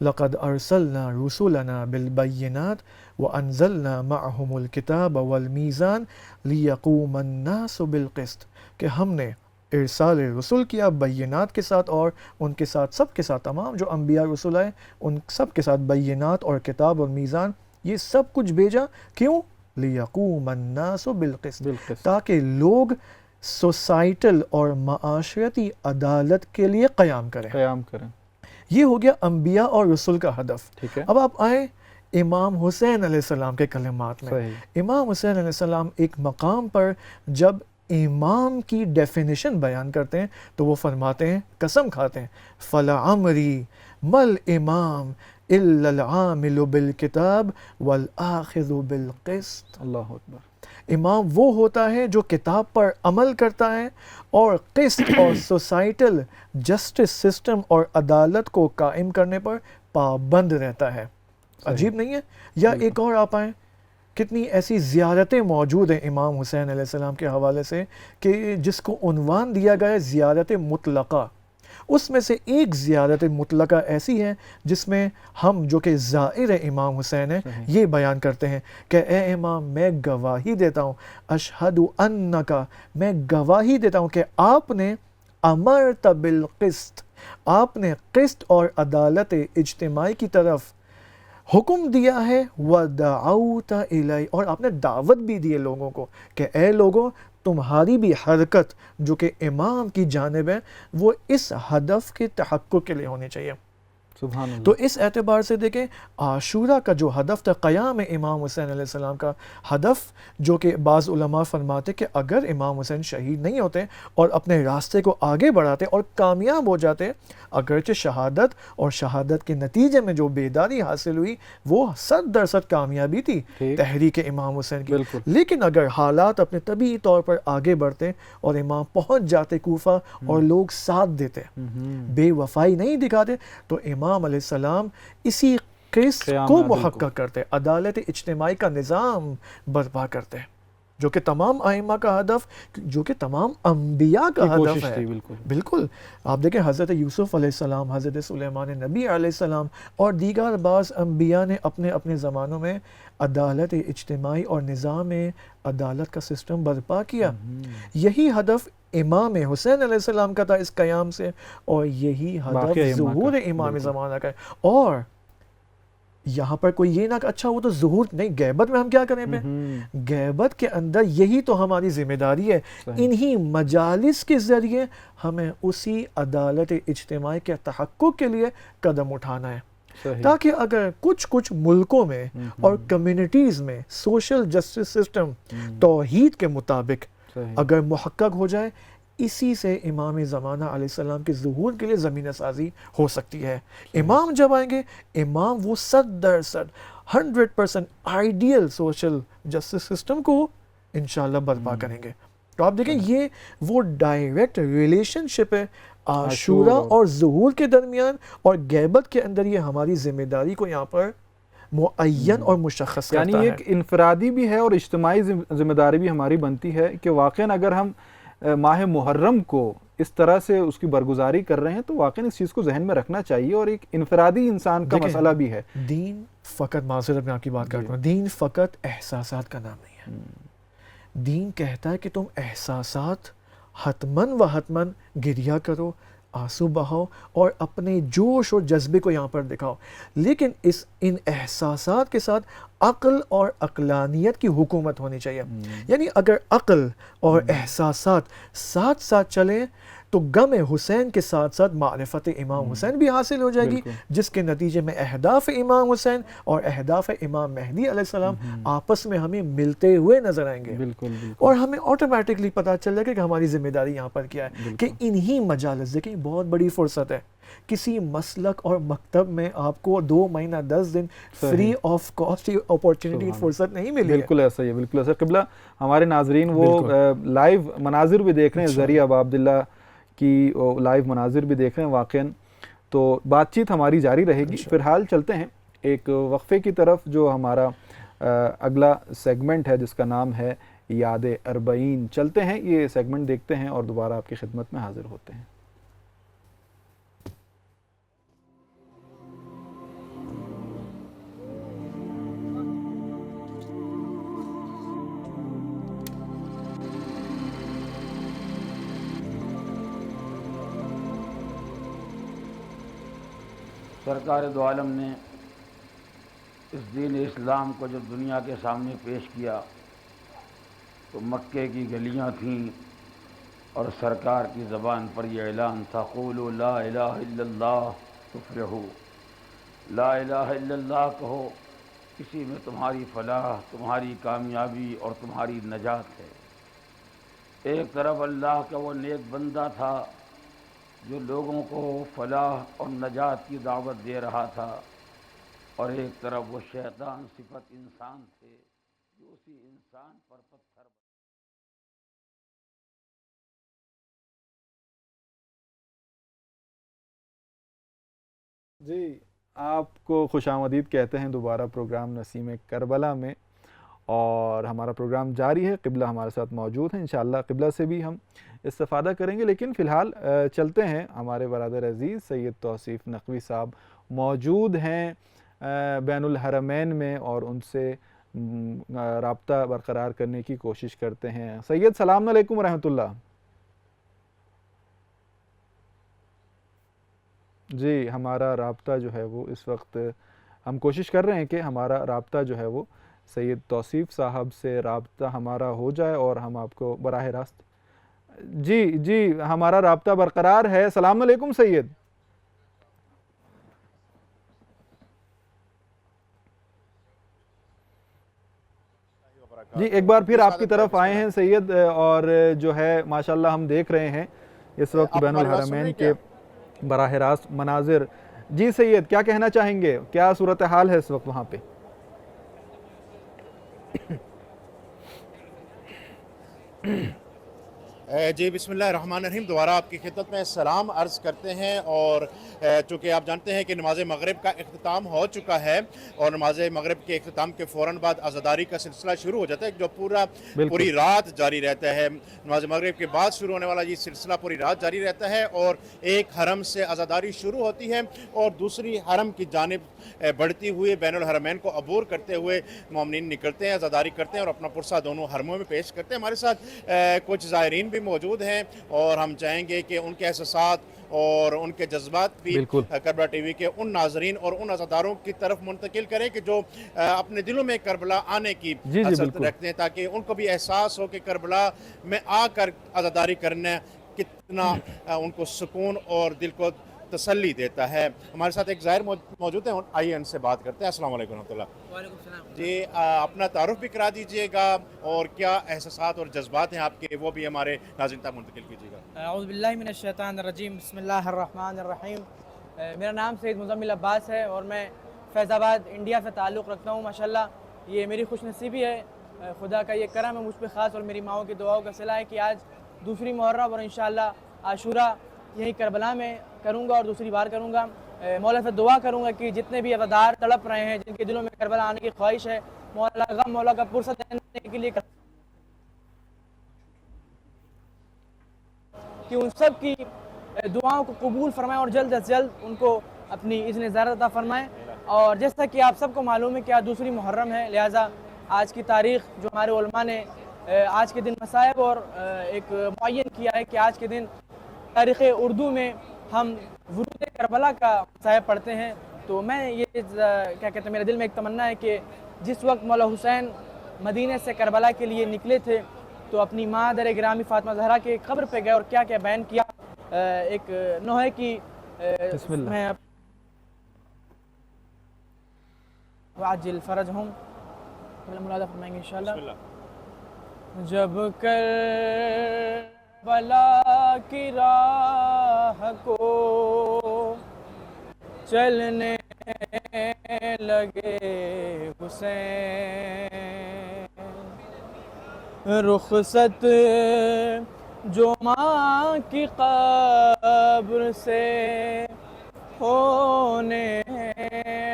لقد ارسلنا رسولنا بالبینات وانزلنا معهم الکتاب والمیزان لیقوم الناس بالقسط، کہ ہم نے ارسال رسول کیا بینات کے ساتھ، اور ان کے ساتھ، سب کے ساتھ، تمام جو انبیاء رسول آئے ان سب کے ساتھ بینات اور کتاب اور میزان، یہ سب کچھ بھیجا کیوں؟ لیقوم الناس بالقسط، بالقسط، تاکہ لوگ سوسائٹل اور معاشرتی عدالت کے لیے قیام کریں۔ قیام کریں، یہ ہو گیا انبیاء اور رسول کا ہدف۔ ٹھیک ہے، اب آپ آئیں امام حسین علیہ السلام کے کلمات میں۔ صحیح، امام حسین علیہ السلام ایک مقام پر جب امام کی ڈیفینیشن بیان کرتے ہیں تو وہ فرماتے ہیں، قسم کھاتے ہیں، فَلَعَمْرِي مَا الْإِمَامِ إِلَّا الْعَامِلُ بِالْكِتَابِ وَالْآخِذُ بِالْقِسْطِ۔ اللہ اکبر، امام وہ ہوتا ہے جو کتاب پر عمل کرتا ہے اور قسط اور سوسائٹل جسٹس سسٹم اور عدالت کو قائم کرنے پر پابند رہتا ہے۔ عجیب نہیں ہے؟ یا ایک اور آپ آئیں، کتنی ایسی زیارتیں موجود ہیں امام حسین علیہ السلام کے حوالے سے کہ جس کو عنوان دیا گیا ہے زیارت مطلقہ۔ اس میں سے ایک زیارت مطلقہ ایسی ہے جس میں ہم جو کہ زائر امام حسین ہیں یہ بیان کرتے ہیں کہ اے امام، میں گواہی دیتا ہوں، اشہد انکا، میں گواہی دیتا ہوں کہ آپ نے امرت بالقسط، آپ نے قسط اور عدالت اجتماعی کی طرف حکم دیا ہے، وَدَعَوْتَ إِلَيْهِ، اور آپ نے دعوت بھی دی ہے لوگوں کو کہ اے لوگوں، تمہاری بھی حرکت جو کہ امام کی جانب ہے وہ اس ہدف کے تحقق کے لیے ہونی چاہیے۔ سبحان اللہ، تو اس اعتبار سے دیکھیں عاشورہ کا جو ہدف تھا، قیام امام حسین علیہ السلام کا ہدف، جو کہ بعض علماء فرماتے کہ اگر امام حسین شہید نہیں ہوتے اور اپنے راستے کو آگے بڑھاتے اور کامیاب ہو جاتے، اگرچہ شہادت اور شہادت کے نتیجے میں جو بیداری حاصل ہوئی وہ 100% کامیابی تھی ٹھیک، تحریک امام حسین کی، بالکل، لیکن اگر حالات اپنے طبیعی طور پر آگے بڑھتے اور امام پہنچ جاتے کوفہ اور لوگ ساتھ دیتے، بے وفائی نہیں دکھاتے، تو امام علیہ السلام اسی قسط قیام کو عادل کو محقق کرتے، عدالت اجتماعی کا نظام برپا کرتے، جو کہ تمام ائمہ کا ہدف، جو کہ تمام انبیاء کا کی ہدف کوشش ہے۔ تھی، بالکل، بالکل، آپ دیکھیں حضرت یوسف علیہ السلام، حضرت سلیمان نبی علیہ السلام اور دیگر بعض انبیاء نے اپنے اپنے زمانوں میں عدالت اجتماعی اور نظام عدالت کا سسٹم برپا کیا۔ یہی ہدف امام حسین علیہ السلام کا تھا اس قیام سے، اور یہی باقی ہدف ائمہ ظہور کا، امام بالکل، زمانہ کا ہے۔ اور یہاں پر کوئی یہ نہ کہ اچھا وہ تو ظہور نہیں، غیبت میں ہم کیا کریں پہ؟ غیبت کے اندر یہی تو ہماری ذمہ داری ہے، صحیح، انہی مجالس کے ذریعے ہمیں اسی عدالت اجتماعی کے تحقق کے لیے قدم اٹھانا ہے، صحیح، تاکہ اگر کچھ ملکوں میں اور کمیونٹیز میں سوشل جسٹس سسٹم توحید کے مطابق صحیح، اگر محقق ہو جائے، اسی سے امام زمانہ علیہ السلام کے ظہور کے لیے زمینہ سازی ہو سکتی ہے۔ امام جب آئیں گے، امام وہ 100% آئیڈیل سوشل جسٹس سسٹم کو انشاءاللہ برپا کریں گے۔ تو آپ دیکھیں یہ وہ ڈائریکٹ ریلیشن شپ ہے عاشورہ اور ظہور کے درمیان، اور غیبت کے اندر یہ ہماری ذمہ داری کو یہاں پر معین اور مشخص کرتا ہے۔ یعنی ایک انفرادی بھی ہے اور اجتماعی ذمہ داری بھی ہماری بنتی ہے کہ واقعاً اگر ہم ماہ محرم کو اس طرح سے اس کی برگزاری کر رہے ہیں تو واقعاً اس چیز کو ذہن میں رکھنا چاہیے، اور ایک انفرادی انسان کا مسئلہ بھی ہے۔ دین فقط، معذرت میں آپ کی بات کرتا ہوں، دین فقط احساسات کا نام نہیں ہے۔ دین کہتا ہے کہ تم احساسات حتماً و حتماً گریا کرو، آنسو بہاؤ اور اپنے جوش اور جذبے کو یہاں پر دکھاؤ، لیکن ان احساسات کے ساتھ عقل اور عقلانیت کی حکومت ہونی چاہیے. یعنی اگر عقل اور احساسات ساتھ ساتھ چلیں تو غم حسین کے ساتھ ساتھ معرفت امام حسین بھی حاصل ہو جائے گی، جس کے نتیجے میں اہداف امام حسین اور اہداف امام مہدی علیہ السلام آپس میں ہمیں ملتے ہوئے نظر آئیں گے. اور ہمیں آٹومیٹکلی پتہ چل جائے گا کہ ہماری ذمہ داری یہاں پر کیا ہے. کہ انہی مجالس، دیکھیں بہت بڑی فرصت ہے، کسی مسلک اور مکتب میں آپ کو 2 مہینہ 10 دن فری آف کاسٹ اپورچونٹی فرصت نہیں ملی. بالکل ایسا ہی ہے، بالکل ایسا. قبلہ ہمارے ناظرین وہ لائیو مناظر بھی دیکھ رہے ہیں، ذریعہ ابا عبداللہ کی لائیو مناظر بھی دیکھ رہے ہیں واقعاً. تو بات چیت ہماری جاری رہے گی. فی الحال چلتے ہیں ایک وقفے کی طرف، جو ہمارا اگلا سیگمنٹ ہے جس کا نام ہے یاد اربعین. چلتے ہیں، یہ سیگمنٹ دیکھتے ہیں اور دوبارہ آپ کی خدمت میں حاضر ہوتے ہیں. سرکار دو عالم نے اس دین اسلام کو جب دنیا کے سامنے پیش کیا تو مکے کی گلیاں تھیں اور سرکار کی زبان پر یہ اعلان تھا، قولوا لا الہ الا اللہ تفلحوا. لا الہ الا اللہ کہو، اسی میں تمہاری فلاح، تمہاری کامیابی اور تمہاری نجات ہے. ایک طرف اللہ کا وہ نیک بندہ تھا جو لوگوں کو فلاح اور نجات کی دعوت دے رہا تھا، اور ایک طرف وہ شیطان صفت انسان تھے جو اسی انسان پر پتھر جی آپ کو خوش آمدید کہتے ہیں دوبارہ پروگرام نسیم کربلا میں، اور ہمارا پروگرام جاری ہے. قبلہ ہمارے ساتھ موجود ہیں، انشاءاللہ قبلہ سے بھی ہم استفادہ کریں گے. لیکن فی الحال چلتے ہیں، ہمارے برادر عزیز سید توصیف نقوی صاحب موجود ہیں بین الحرمین میں، اور ان سے رابطہ برقرار کرنے کی کوشش کرتے ہیں. سید سلام علیکم ورحمۃ اللہ. جی ہمارا رابطہ جو ہے وہ اس وقت ہم کوشش کر رہے ہیں کہ ہمارا رابطہ جو ہے وہ سید توصیف صاحب سے رابطہ ہمارا ہو جائے اور ہم آپ کو براہ راست. جی ہمارا رابطہ برقرار ہے. السلام علیکم سید. جی ایک بار پھر آپ کی طرف آئے ہیں سید، اور جو ہے ماشاءاللہ ہم دیکھ رہے ہیں اس وقت بین الحرمین کے براہ راست مناظر. جی سید کیا کہنا چاہیں گے، کیا صورتحال ہے اس وقت وہاں پہ؟ جی بسم اللہ الرحمن الرحیم. دوبارہ آپ کی خدمت میں سلام عرض کرتے ہیں. اور چونکہ آپ جانتے ہیں کہ نماز مغرب کا اختتام ہو چکا ہے، اور نماز مغرب کے اختتام کے فوراً بعد عزاداری کا سلسلہ شروع ہو جاتا ہے، جو پوری رات جاری رہتا ہے. نماز مغرب کے بعد شروع ہونے والا یہ سلسلہ پوری رات جاری رہتا ہے، اور ایک حرم سے عزاداری شروع ہوتی ہے اور دوسری حرم کی جانب بڑھتی ہوئے بین الحرمین کو عبور کرتے ہوئے مومنین نکلتے ہیں، عزاداری کرتے ہیں اور اپنا پرسہ دونوں حرموں میں پیش کرتے ہیں. ہمارے ساتھ کچھ زائرین بھی موجود ہیں، اور ہم چاہیں گے کہ ان کے احساسات اور ان کے جذبات بھی کربلا ٹی وی کے ان ناظرین اور ان عزاداروں کی طرف منتقل کریں کہ جو اپنے دلوں میں کربلا آنے کی حسرت رکھتے ہیں، تاکہ ان کو بھی احساس ہو کہ کربلا میں آ کر عزاداری کرنا کتنا ان کو سکون اور دل کو تسلی دیتا ہے. ہمارے ساتھ ایک زائر موجود ہیں، آئیے ان سے بات کرتے ہیں. السلام علیکم ورحمۃ اللہ. وعلیکم السلام. جی اپنا تعارف بھی کرا دیجئے گا، اور کیا احساسات اور جذبات ہیں آپ کے وہ بھی ہمارے ناظرین تک منتقل کیجیے گا. اعوذ باللہ من الشیطان الرجیم، بسم اللہ الرحمن الرحیم. میرا نام سید مزمل عباس ہے اور میں فیض آباد انڈیا سے تعلق رکھتا ہوں. ماشاءاللہ یہ میری خوش نصیبی ہے، خدا کا یہ کرم ہے مجھ پہ خاص، اور میری ماؤں کی دعاؤں کا صلہ ہے کہ آج دوسری محرم اور انشاءاللہ عاشورہ یہی کربلا میں کروں گا اور دوسری بار کروں گا. مولا سے دعا کروں گا کہ جتنے بھی عزادار تڑپ رہے ہیں، جن کے دلوں میں کربلا آنے کی خواہش ہے، مولا غم مولا کا پرسہ دینے کے لیے کہ ان سب کی دعاؤں کو قبول فرمائیں اور جلد از جلد ان کو اپنی اذن زیارت عطا فرمائیں. اور جیسا کہ آپ سب کو معلوم ہے کہ آج دوسری محرم ہے، لہٰذا آج کی تاریخ جو ہمارے علماء نے آج کے دن مصائب اور ایک معین کیا ہے کہ آج کے دن تاریخ اردو میں ہم ورود کربلا کا مصائب پڑھتے ہیں. تو میں یہ کیا کہتے ہیں، میرے دل میں ایک تمنا ہے کہ جس وقت مولا حسین مدینہ سے کربلا کے لیے نکلے تھے تو اپنی ماں در گرامی فاطمہ زہرا کے قبر پہ گئے اور کیا کیا بیان کیا. ایک نوحے کی بسم اللہ. میں وعجل فرجہم ملادہ فرمائیں گے انشاءاللہ. جب کربلا کی راہ کو چلنے لگے حسین، رخصت جو ماں کی قبر سے ہونے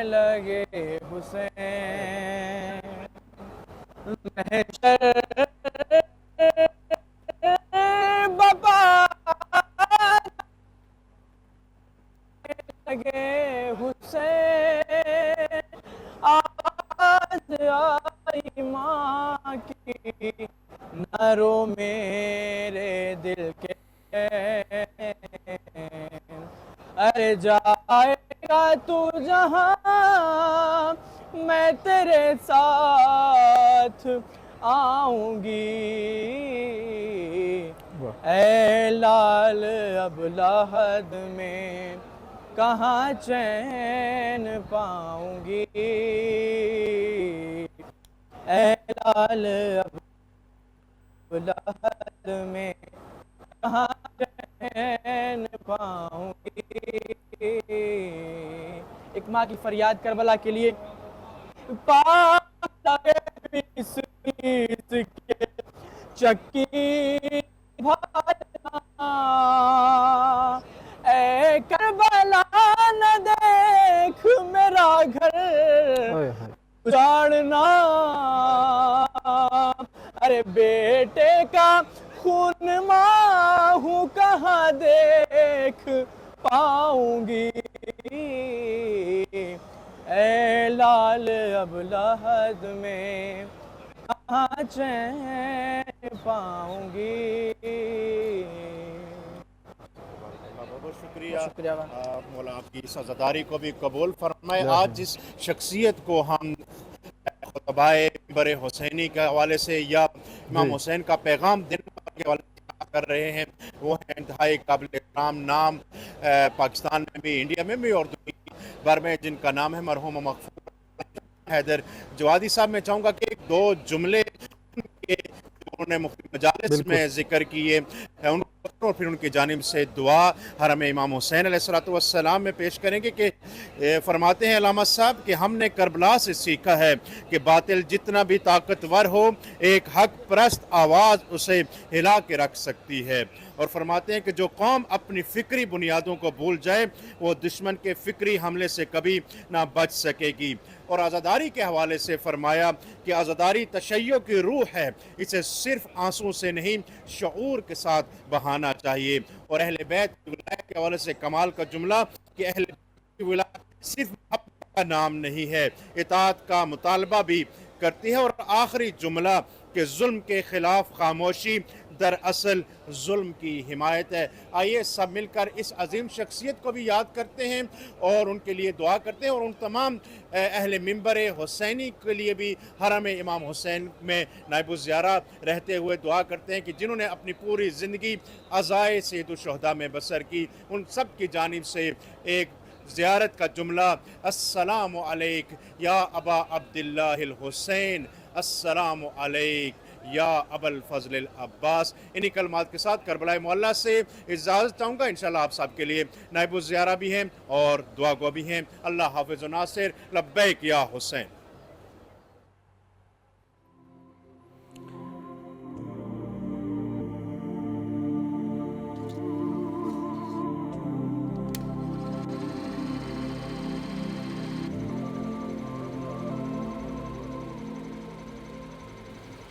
لگے حسین، محشر بپا لگے حسین، آواز آئی ماں کی نہ رو میرے دل کے، ارے جائے گا تو جہاں میں تیرے ساتھ آؤں گی، اے لال اب لحد میں کہاں چین پاؤں گی، اے لال اب لحد میں کہاں چین پاؤں گی. ایک ماں کی فریاد کربلا کے لیے. پاک پیس پیس کے چکی بھاجنا، اے کربلا نہ دیکھ میرا گھر اجاڑنا، ارے بیٹے کا خون ماں ہوں کہاں دیکھ پاؤں گی، اے لال اب لحد میں کہاں چین پاؤں گی. بہت شکریہ مولا، آپ کی اس عزاداری کو بھی قبول فرمائے. آج جس شخصیت کو ہم خطبائے منبر حسینی کے حوالے سے یا امام حسین کا پیغام دینے کے حوالے سے کر رہے ہیں، وہ ہے انتہائی قابل احترام نام پاکستان میں بھی، انڈیا میں بھی اور دنیا بھر میں، جن کا نام ہے مرحوم مغفور حیدر جوادی صاحب. میں چاہوں گا کہ ایک دو جملے انہوں نے مختلف مجالس میں ذکر کیے اور پھر ان کی جانب سے دعا حرم امام حسین علیہ السلام میں پیش کریں گے. کہ فرماتے ہیں علامہ صاحب کہ ہم نے کربلا سے سیکھا ہے کہ باطل جتنا بھی طاقتور ہو، ایک حق پرست آواز اسے ہلا کے رکھ سکتی ہے. اور فرماتے ہیں کہ جو قوم اپنی فکری بنیادوں کو بھول جائے وہ دشمن کے فکری حملے سے کبھی نہ بچ سکے گی. اور عزاداری کے حوالے سے فرمایا کہ عزاداری تشیع کی روح ہے، اسے صرف آنسوں سے نہیں شعور کے ساتھ بہانا چاہیے. اور اہل بیت کی ولایت کے حوالے سے کمال کا جملہ کہ اہل بیت کی ولایت صرف محبت کا نام نہیں ہے، اطاعت کا مطالبہ بھی کرتی ہے. اور آخری جملہ کہ ظلم کے خلاف خاموشی دراصل ظلم کی حمایت ہے. آئیے سب مل کر اس عظیم شخصیت کو بھی یاد کرتے ہیں اور ان کے لیے دعا کرتے ہیں، اور ان تمام اہل منبر حسینی کے لیے بھی حرم امام حسین میں نائب الزیارہ رہتے ہوئے دعا کرتے ہیں کہ جنہوں نے اپنی پوری زندگی عزائے سید الشہداء میں بسر کی، ان سب کی جانب سے ایک زیارت کا جملہ، السلام علیک یا ابا عبداللہ الحسین، السلام علیک یا ابا الفضل العباس. انہی کلمات کے ساتھ کربلا معلیٰ سے اجازت چاہوں گا. انشاءاللہ آپ سب کے لیے نائب الزیارہ بھی ہیں اور دعا گو بھی ہیں. اللہ حافظ و ناصر. لبیک یا حسین.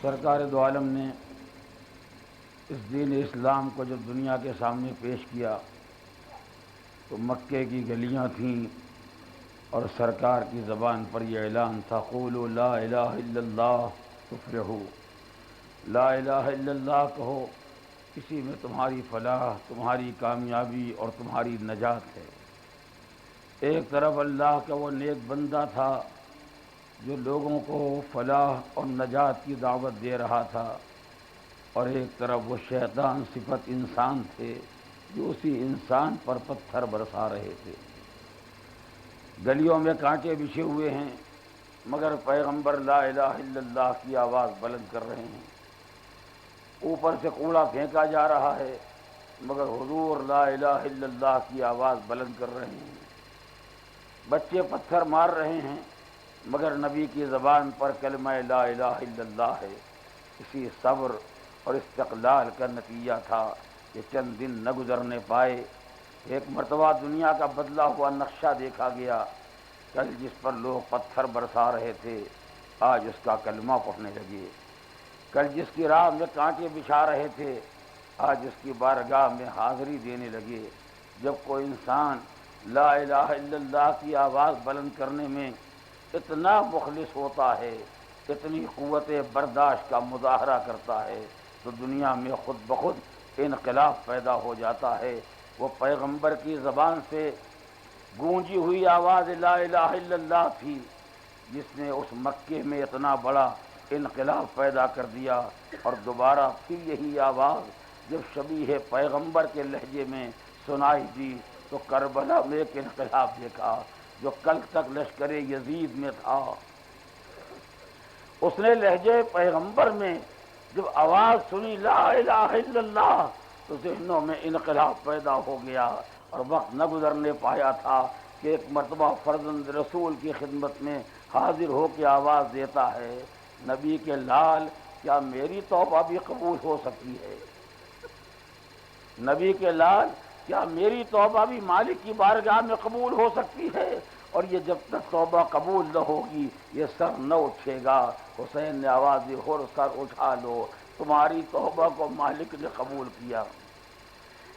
سرکار دو عالم نے اس دین اسلام کو جب دنیا کے سامنے پیش کیا تو مکے کی گلیاں تھیں اور سرکار کی زبان پر یہ اعلان تھا، قولوا لا الہ الا اللہ تفلحوا، لا الہ الا اللہ کہو، اسی میں تمہاری فلاح، تمہاری کامیابی اور تمہاری نجات ہے۔ ایک طرف اللہ کا وہ نیک بندہ تھا جو لوگوں کو فلاح اور نجات کی دعوت دے رہا تھا، اور ایک طرف وہ شیطان صفت انسان تھے جو اسی انسان پر پتھر برسا رہے تھے۔ گلیوں میں کانٹے بچھے ہوئے ہیں، مگر پیغمبر لا الہ الا اللہ کی آواز بلند کر رہے ہیں۔ اوپر سے کوڑا پھینکا جا رہا ہے، مگر حضور لا الہ الا اللہ کی آواز بلند کر رہے ہیں۔ بچے پتھر مار رہے ہیں، مگر نبی کی زبان پر کلمہ لا الہ الا اللہ ہے۔ اسی صبر اور استقلال کا نتیجہ تھا کہ چند دن نہ گزرنے پائے، ایک مرتبہ دنیا کا بدلا ہوا نقشہ دیکھا گیا۔ کل جس پر لوگ پتھر برسا رہے تھے، آج اس کا کلمہ پڑھنے لگے۔ کل جس کی راہ میں کانٹے بچھا رہے تھے، آج اس کی بارگاہ میں حاضری دینے لگے۔ جب کوئی انسان لا الہ الا اللہ کی آواز بلند کرنے میں اتنا مخلص ہوتا ہے، اتنی قوت برداشت کا مظاہرہ کرتا ہے، تو دنیا میں خود بخود انقلاب پیدا ہو جاتا ہے۔ وہ پیغمبر کی زبان سے گونجی ہوئی آواز لا الہ الا اللہ تھی جس نے اس مکے میں اتنا بڑا انقلاب پیدا کر دیا، اور دوبارہ پھر یہی آواز جب شبیہ پیغمبر کے لہجے میں سنائی دی تو کربلا میں ایک انقلاب دیکھا جو کل تک لشکر یزید میں تھا۔ اس نے لہجے پیغمبر میں جب آواز سنی لا الہ الا اللہ تو ذہنوں میں انقلاب پیدا ہو گیا، اور وقت نہ گزرنے پایا تھا کہ ایک مرتبہ فرزند رسول کی خدمت میں حاضر ہو کے آواز دیتا ہے، نبی کے لال کیا میری توبہ بھی قبول ہو سکتی ہے؟ نبی کے لال کیا میری توبہ بھی مالک کی بارگاہ میں قبول ہو سکتی ہے؟ اور یہ جب تک توبہ قبول نہ ہوگی یہ سر نہ اٹھے گا۔ حسین نے آواز دی، اور سر اٹھا لو، تمہاری توبہ کو مالک نے قبول کیا۔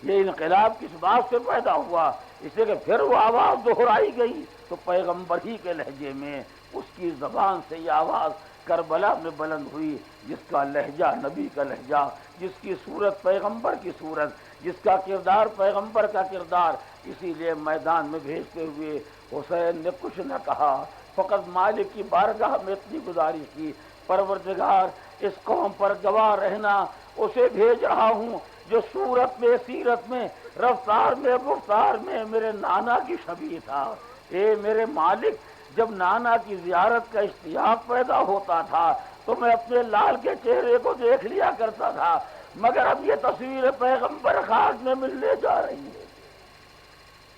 یہ انقلاب کس بات سے پیدا ہوا؟ اس لیے کہ پھر وہ آواز دہرائی گئی تو پیغمبر ہی کے لہجے میں اس کی زبان سے یہ آواز کربلا میں بلند ہوئی، جس کا لہجہ نبی کا لہجہ، جس کی صورت پیغمبر کی صورت، جس کا کردار پیغمبر کا کردار۔ اسی لیے میدان میں بھیجتے ہوئے حسین نے کچھ نہ کہا، فقط مالک کی بارگاہ میں اتنی گزارش کی، پروردگار اس قوم پر گواہ رہنا، اسے بھیج رہا ہوں جو صورت میں، سیرت میں، رفتار میں، گفتار میں میرے نانا کی شبیہ تھا۔ اے میرے مالک، جب نانا کی زیارت کا اشتیاق پیدا ہوتا تھا تو میں اپنے لال کے چہرے کو دیکھ لیا کرتا تھا، مگر اب یہ تصویر پیغمبر خاک میں ملنے جا رہی ہے۔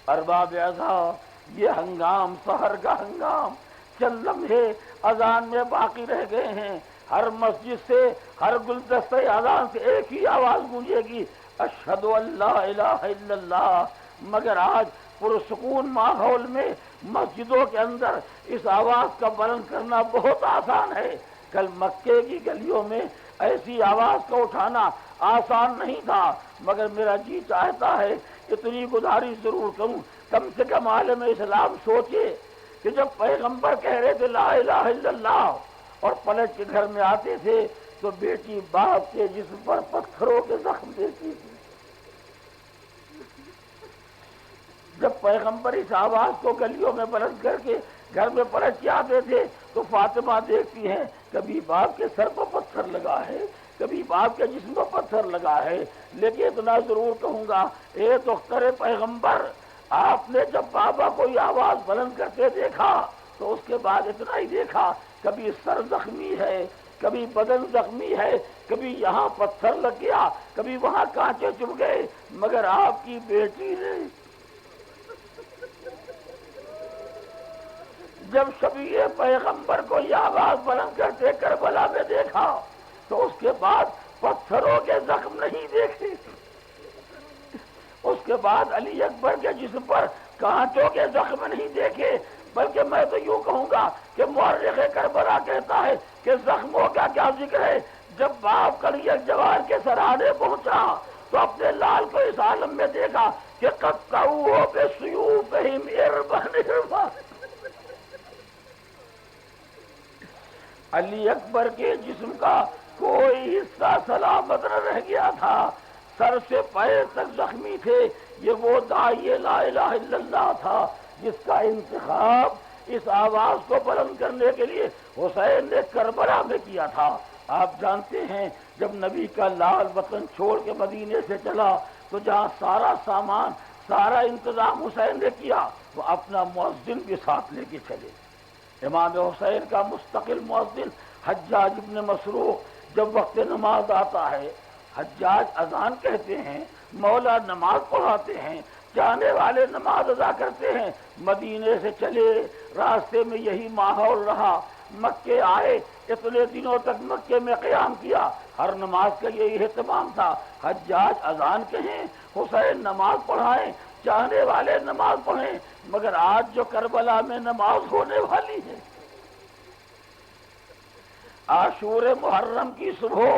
ارباب اذان، یہ ہنگام سحر کا ہنگام، چند لمحے اذان میں باقی رہ گئے ہیں۔ ہر مسجد سے، ہر گلدستے اذان سے ایک ہی آواز گونجے گی، اشہد ان لا الہ الا اللہ۔ مگر آج پرسکون ماحول میں مسجدوں کے اندر اس آواز کا بلند کرنا بہت آسان ہے۔ کل مکے کی گلیوں میں ایسی آواز کا اٹھانا آسان نہیں تھا، مگر میرا جی چاہتا ہے اتنی گزارش ضرور کروں، کم سے کم عالم اسلام سوچے کہ جب پیغمبر کہہ رہے تھے لا الہ الا اللہ اور پلٹ کے گھر میں آتے تھے تو بیٹی باپ کے جسم پر پتھروں کے زخم دیتی تھی۔ جب پیغمبر اس آواز کو گلیوں میں بلند کر کے گھر میں پلٹ کے آتے تھے تو فاطمہ دیکھتی ہیں کبھی باپ کے سر پر پتھر لگا ہے، کبھی باپ کے جسم پر پتھر لگا ہے، لیکن اتنا ضرور کہوں گا، اے دختر پیغمبر، آپ نے جب بابا کو یہ آواز بلند کرتے دیکھا تو اس کے بعد اتنا ہی دیکھا، کبھی سر زخمی ہے، کبھی بدن زخمی ہے، کبھی یہاں پتھر لگ گیا، کبھی وہاں کانٹے چبھ گئے، مگر آپ کی بیٹی نے جب شبیہ پیغمبر کو یہ آواز بلند کرتے کربلا میں دیکھا تو اس کے بعد پتھروں کے زخم نہیں دیکھے، اس کے بعد علی اکبر کے جسم پر کانٹوں کے زخم نہیں دیکھے، بلکہ میں تو یوں کہوں گا کہ مورخ کربلا کہتا ہے کہ زخموں کا کیا ذکر ہے۔ جب باپ کلیک جوار کے سرانے پہنچا تو اپنے لال کو اس عالم میں دیکھا کہ قطعوا بسیوفہم اربن اربن۔ علی اکبر کے جسم کا کوئی حصہ سلامت نہ رہ گیا تھا، سر سے پیر تک زخمی تھے۔ یہ وہ داعی لا الہ الا اللہ تھا جس کا انتخاب اس آواز کو بلند کرنے کے لیے حسین نے کربلا میں کیا تھا۔ آپ جانتے ہیں جب نبی کا لال وطن چھوڑ کے مدینے سے چلا تو جہاں سارا سامان، سارا انتظام حسین نے کیا، وہ اپنا مؤذن بھی ساتھ لے کے چلے۔ امام حسین کا مستقل مؤذن حجاج ابن مسروق جب وقت نماز آتا ہے، حجاج اذان کہتے ہیں، مولا نماز پڑھاتے ہیں، جانے والے نماز ادا کرتے ہیں۔ مدینے سے چلے، راستے میں یہی ماحول رہا، مکے آئے، اتنے دنوں تک مکے میں قیام کیا، ہر نماز کا یہی اہتمام تھا، حجاج اذان کہیں، حسین نماز پڑھائیں، چاہنے والے نماز پڑھیں۔ مگر آج جو کربلا میں نماز ہونے والی ہے، عاشور محرم کی صبح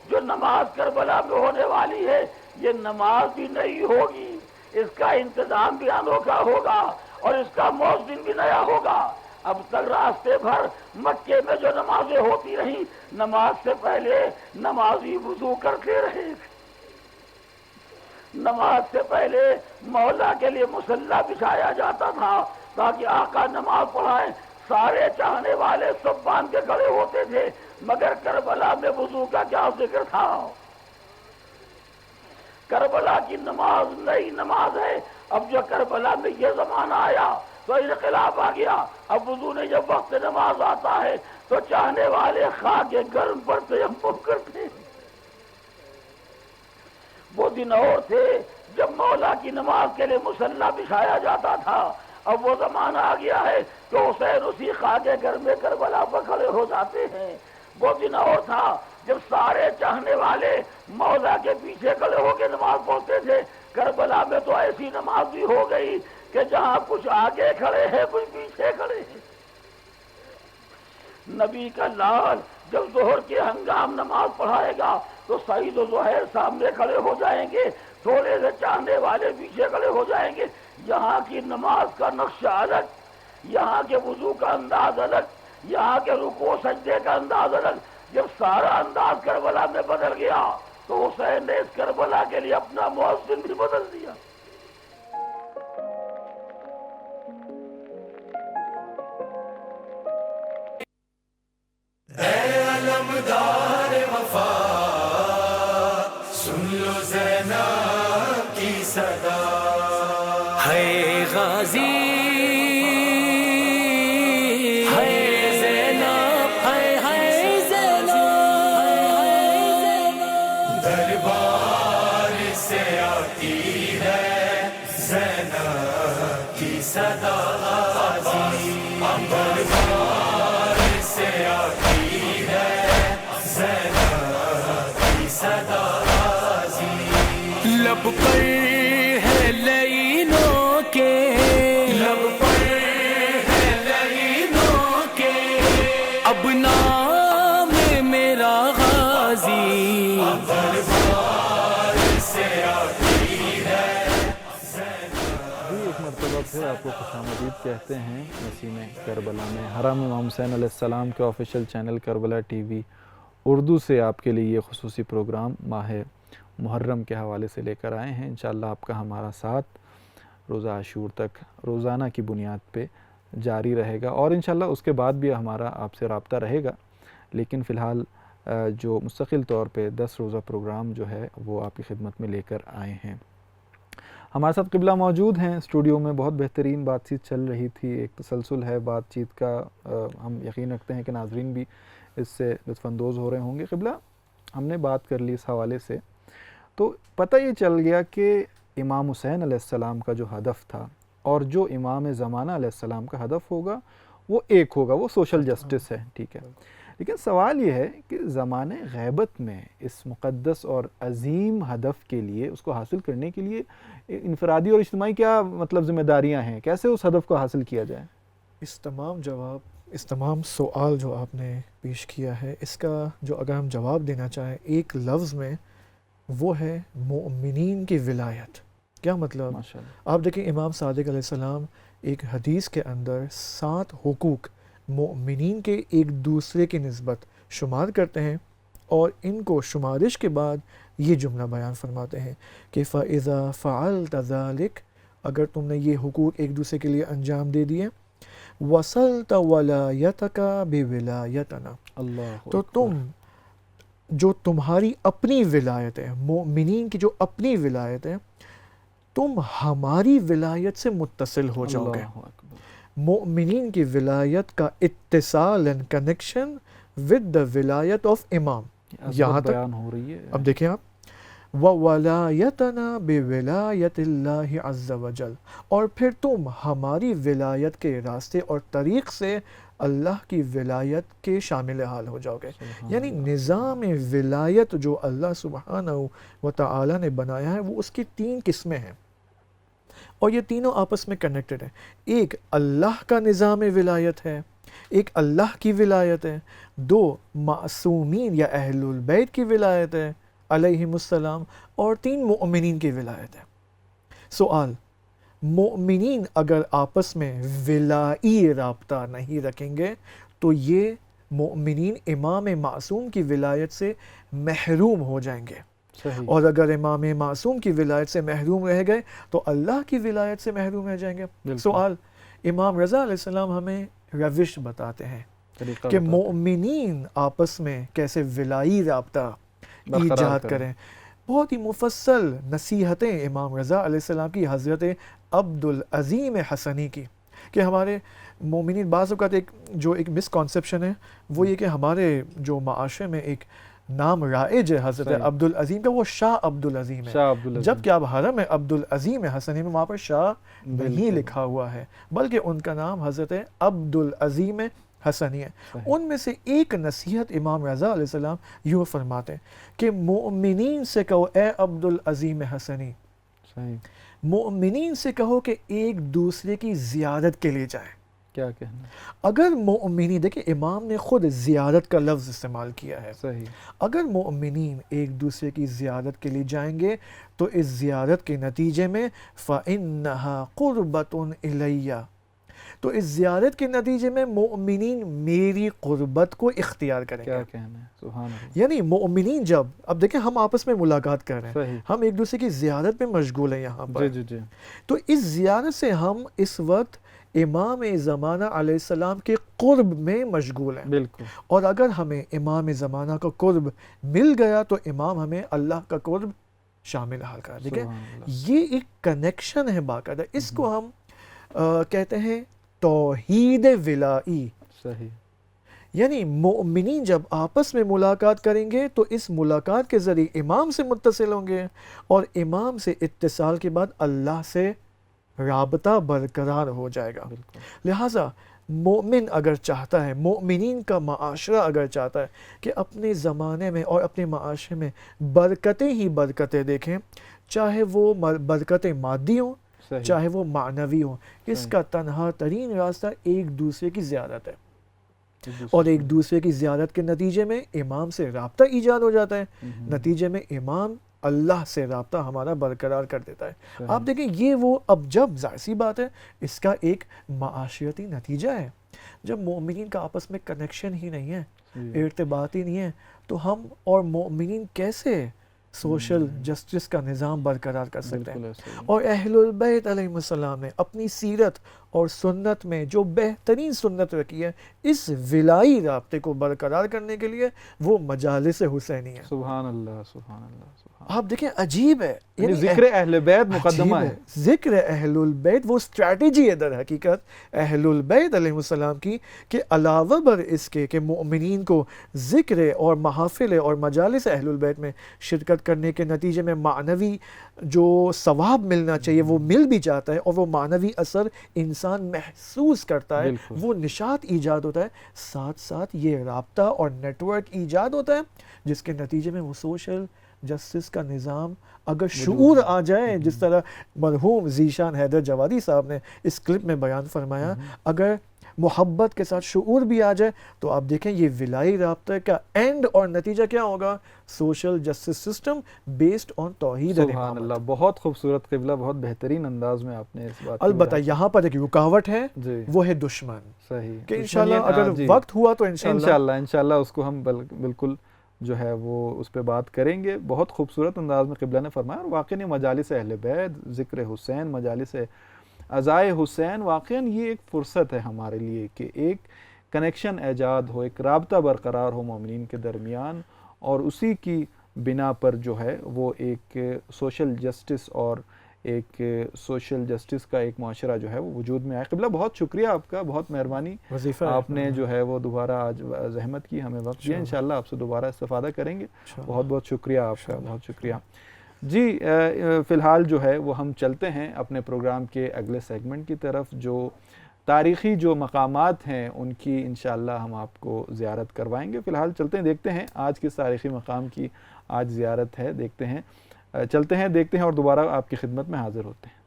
جو نماز کربلا میں ہونے والی ہے، یہ نماز بھی نہیں ہوگی، اس کا انتظام بھی انوکھا ہوگا اور اس کا مؤذن بھی نیا ہوگا۔ اب تک راستے بھر مکے میں جو نمازیں ہوتی رہیں، نماز سے پہلے نمازی وضو کرتے رہے، نماز سے پہلے مولا کے لیے مصلی بچھایا جاتا تھا تاکہ آقا نماز پڑھائیں۔ سارے چاہنے والے سب باندھ کے کھڑے ہوتے تھے، مگر کربلا میں وضو کا کیا ذکر تھا؟ کربلا کی نماز نئی نماز ہے۔ اب جو کربلا میں یہ زمانہ آیا تو انقلاب آ گیا۔ اب وضو نے جب وقت نماز آتا ہے تو چاہنے والے خاک گرم پر تیمم کرتے ہیں۔ وہ دن اور تھے جب مولا کی نماز کے لیے مصلی بچھایا جاتا تھا۔ اب وہ زمانہ آ گیا ہے کہ حسین اسی خاک گھر میں کربلا پر کھڑے ہو جاتے ہیں۔ وہ دن اور تھا جب سارے چاہنے والے مولا کے پیچھے کھڑے ہو کے نماز پڑھتے تھے۔ کربلا میں تو ایسی نماز بھی ہو گئی کہ جہاں کچھ آگے کھڑے ہیں، کچھ پیچھے کھڑے ہیں۔ نبی کا لال جب ظہر کے ہنگام نماز پڑھائے گا تو سعید و زہیر سامنے کھڑے ہو جائیں گے، تھوڑے سے چاہنے والے پیچھے کھڑے ہو جائیں گے۔ یہاں کی نماز کا نقشہ الگ، یہاں کے وضو کا انداز الگ، یہاں کے رکوع سجدے کا انداز الگ۔ جب سارا انداز کربلا میں بدل گیا تو حسین نے اس کربلا کے لیے اپنا مؤذن بھی بدل دیا۔ اے علمدار وفا سن لو زینب کی صدا، ہے غازی صدا غازی، دربار سے آتی ہے زینب کی صدا غازی۔ لب پر ہے لعینوں کے، لب پر ہے لعینوں کے، اب نام ہے میرا غازی، دربار سے آتی ہے۔ ایک مرتبہ پھر آپ کو خوش آمدید کہتے ہیں نسیم کربلا میں۔ حرم امام حسین علیہ السلام کے official channel Karbala T V Urdu سے آپ کے لیے یہ خصوصی پروگرام ماہ محرم کے حوالے سے لے کر آئے ہیں۔ انشاءاللہ آپ کا ہمارا ساتھ روزہ عاشور تک روزانہ کی بنیاد پہ جاری رہے گا، اور انشاءاللہ اس کے بعد بھی ہمارا آپ سے رابطہ رہے گا، لیکن فی الحال جو مستقل طور پہ 10 روزہ پروگرام جو ہے وہ آپ کی خدمت میں لے کر آئے ہیں۔ ہمارے ساتھ قبلہ موجود ہیں اسٹوڈیو میں، بہت بہترین بات چیت چل رہی تھی، ایک تسلسل ہے بات چیت کا، ہم یقین رکھتے ہیں کہ ناظرین بھی اس سے لطف اندوز ہو رہے ہوں گے۔ قبلہ ہم نے بات کر لی اس حوالے سے، تو پتہ یہ چل گیا کہ امام حسین علیہ السلام کا جو ہدف تھا اور جو امام زمانہ علیہ السلام کا ہدف ہوگا وہ ایک ہوگا، وہ سوشل جسٹس ہے، ٹھیک ہے۔ لیکن سوال یہ ہے کہ زمانے غیبت میں اس مقدس اور عظیم ہدف کے لیے، اس کو حاصل کرنے کے لیے انفرادی اور اجتماعی کیا مطلب ذمہ داریاں ہیں، کیسے اس ہدف کو حاصل کیا جائے؟ اس تمام سوال جو آپ نے پیش کیا ہے، اس کا جو اگر ہم جواب دینا چاہیں ایک لفظ میں، وہ ہے مؤمنین کی ولایت۔ کیا مطلب؟ آپ دیکھیں امام صادق علیہ السلام ایک حدیث کے اندر 7 حقوق مومنین کے ایک دوسرے کی نسبت شمار کرتے ہیں، اور ان کو شمارش کے بعد یہ جملہ بیان فرماتے ہیں کہ فَإِذَا فَعَلْتَ ذَلِكَ، اگر تم نے یہ حقوق ایک دوسرے کے لیے انجام دے دیے، وَصَلْتَ وَلَایَتَكَ بِوِلَایَتَنَا، اللہ تو تم جو تمہاری اپنی ولایت ہے، مومنین کی جو اپنی ولایت ہے، تم ہماری ولایت سے متصل ہو جاؤ گے. اللہ اکبر. مومنین کی ولایت کا اتصال اینڈ کنیکشن ود دا ولایت آف امام. یہاں تک بیان ہو رہی ہے. اب دیکھیں آپ، وَوَلَایَتَنَا بِوِلَایَتِ اللَّهِ عَزَّ وَجَلَّ، اور پھر تم ہماری ولایت کے راستے اور طریق سے اللہ کی ولایت کے شامل حال ہو جاؤ گے. یعنی نظام ولایت جو اللہ سبحانہ و تعالی نے بنایا ہے وہ اس کی 3 قسمیں ہیں، اور یہ تینوں آپس میں کنیکٹڈ ہیں. ایک اللہ کا نظام ولایت ہے، ایک اللہ کی ولایت ہے، 2 معصومین یا اہل البیت کی ولایت ہے علیہم السلام، اور 3 مؤمنین کی ولایت ہے. سوال، مؤمنین اگر آپس میں ولائی رابطہ نہیں رکھیں گے تو یہ مؤمنین امام معصوم کی ولایت سے محروم ہو جائیں گے، صحیح. اور اگر امام معصوم کی ولایت سے محروم رہ گئے تو اللہ کی ولایت سے محروم رہ جائیں گے. بالکل. سوال، امام رضا علیہ السلام ہمیں روش بتاتے ہیں طریقہ کہ بتا. مؤمنین آپس میں کیسے ولائی رابطہ برقرار ایجاد کریں. بہت ہی مفصل نصیحتیں امام رضا علیہ السلام کی حضرت عبد العظیم حسنی کی، کہ ہمارے مومنین، بعض اوقات ایک مسکانسیپشن ہے وہ یہ کہ ہمارے جو معاشرے میں ایک نام رائج ہے حضرت صحیح. عبد العظیم کا، وہ شاہ عبد العظیم ہے. شاہ عبدالعظیم. جب کہ اب حرم عبد العظیم حسنی میں وہاں پر شاہ نہیں بالکل. لکھا ہوا ہے، بلکہ ان کا نام حضرت عبد العظیم حسنی ہے. صحیح. ان میں سے ایک نصیحت امام رضا علیہ السلام یوں فرماتے ہیں کہ مؤمنین سے کہو اے عبد العظیم حسنی، صحیح. مؤمنین سے کہو کہ ایک دوسرے کی زیارت کے لیے جائیں. کیا کہنا. اگر مؤمنین، دیکھیں امام نے خود زیارت کا لفظ استعمال کیا ہے، صحیح. اگر مؤمنین ایک دوسرے کی زیارت کے لیے جائیں گے تو اس زیارت کے نتیجے میں فَإِنَّهَا قُرْبَةٌ إِلَيَّ، تو اس زیارت کے نتیجے میں مؤمنین میری قربت کو اختیار کریں گے. کیا کہنا ہے. سبحان اللہ. یعنی مؤمنین جب، اب دیکھیں ہم آپس میں ملاقات کر رہے ہیں، صحیح. ہم ایک دوسرے کی زیارت میں مشغول ہیں یہاں پر، جی جی جی. تو اس زیارت سے ہم اس وقت امام زمانہ علیہ السلام کے قرب میں مشغول ہیں. بالکل. اور اگر ہمیں امام زمانہ کا قرب مل گیا تو امام ہمیں اللہ کا قرب شامل حال کر. ٹھیک ہے، سبحان اللہ. یہ ایک کنیکشن ہے باقاعدہ. اس کو ہم کہتے ہیں توحید ولائی. صحیح. یعنی مؤمنین جب آپس میں ملاقات کریں گے تو اس ملاقات کے ذریعے امام سے متصل ہوں گے، اور امام سے اتصال کے بعد اللہ سے رابطہ برقرار ہو جائے گا. بالکل. لہٰذا مومن اگر چاہتا ہے، مومنین کا معاشرہ اگر چاہتا ہے کہ اپنے زمانے میں اور اپنے معاشرے میں برکتیں ہی برکتیں دیکھیں، چاہے وہ برکتیں مادی ہوں صحیح. چاہے وہ معنوی ہوں، اس صحیح. کا تنہا ترین راستہ ایک دوسرے کی زیارت ہے. ایک دوسرے اور سے. ایک دوسرے کی زیارت کے نتیجے میں امام سے رابطہ ایجاد ہو جاتا ہے، نتیجے میں امام اللہ سے رابطہ ہمارا برقرار کر دیتا ہے. صحیح. آپ دیکھیں یہ وہ، اب جب ظاہر سی بات ہے اس کا ایک معاشرتی نتیجہ ہے، جب مومنین کا آپس میں کنیکشن ہی نہیں ہے، جی. ارتباط ہی نہیں ہے، تو ہم اور مومنین کیسے سوشل جسٹس کا نظام برقرار کر سکتے ہیں. بالکل ایسے ہی. اور اہل البیت علیہ السلام نے اپنی سیرت اور سنت میں جو بہترین سنت رکھی ہے، اس ولائی رابطے کو برقرار کرنے کے لیے وہ مجالس حسینی ہے. سبحان اللہ. سبحان اللہ. سبحان. آپ دیکھیں عجیب ہے، یعنی ذکر اہل بیت مقدمہ عجیب ہے. ذکر اہل البیت وہ اسٹریٹجی ہے در حقیقت اہل البیت علیہ السلام کی، کہ علاوہ بر اس کے کہ مؤمنین کو ذکر اور محافل اور مجالس اہل البیت میں شرکت کرنے کے نتیجے میں معنوی جو ثواب ملنا چاہیے وہ مل بھی جاتا ہے، اور وہ معنوی اثر انسان محسوس کرتا ہے، بالکل. وہ نشاط ایجاد ہوتا ہے، ساتھ ساتھ یہ رابطہ اور نیٹ ورک ایجاد ہوتا ہے جس کے نتیجے میں وہ سوشل جسٹس کا نظام اگر شعور آ جائے، جس طرح مرحوم ذیشان حیدر جوادی صاحب نے اس کلپ میں بیان فرمایا، اگر محبت کے ساتھ شعور بھی آ جائے تو آپ دیکھیں یہ ولائی رابطہ کا اینڈ اور نتیجہ کیا ہوگا؟ Social justice system based on توحید اور سبحان امامت. اللہ. بہت خوبصورت قبلہ، بہت بہترین انداز میں آپ نے اس بات کو البتہ بیان. یہاں پر ایک رکاوٹ ہے، جی. وہ ہے دشمن، صحیح. کہ انشاءاللہ اگر جی. وقت ہوا تو انشاءاللہ انشاءاللہ اس کو ہم بالکل جو ہے وہ اس پہ بات کریں گے. بہت خوبصورت انداز میں قبلہ نے فرمایا, اور واقعی مجالس اہل بیت, ذکر حسین, مجالس عزائے حسین, واقعاً یہ ایک فرصت ہے ہمارے لیے کہ ایک کنیکشن ایجاد ہو, ایک رابطہ برقرار ہو مومنین کے درمیان, اور اسی کی بنا پر جو ہے وہ ایک سوشل جسٹس اور ایک سوشل جسٹس کا ایک معاشرہ جو ہے وہ وجود میں آئے. قبلہ بہت شکریہ آپ کا, بہت مہربانی, آپ نے جو ہے وہ دوبارہ آج زحمت کی, ہمیں وقت دیا. انشاءاللہ آپ سے دوبارہ استفادہ کریں گے. بہت بہت شکریہ آپ کا, بہت شکریہ. جی فی الحال جو ہے وہ ہم چلتے ہیں اپنے پروگرام کے اگلے سیگمنٹ کی طرف, جو تاریخی جو مقامات ہیں ان کی انشاءاللہ ہم آپ کو زیارت کروائیں گے. فی الحال چلتے ہیں, دیکھتے ہیں آج کس تاریخی مقام کی آج زیارت ہے, دیکھتے ہیں, چلتے ہیں, دیکھتے ہیں اور دوبارہ آپ کی خدمت میں حاضر ہوتے ہیں.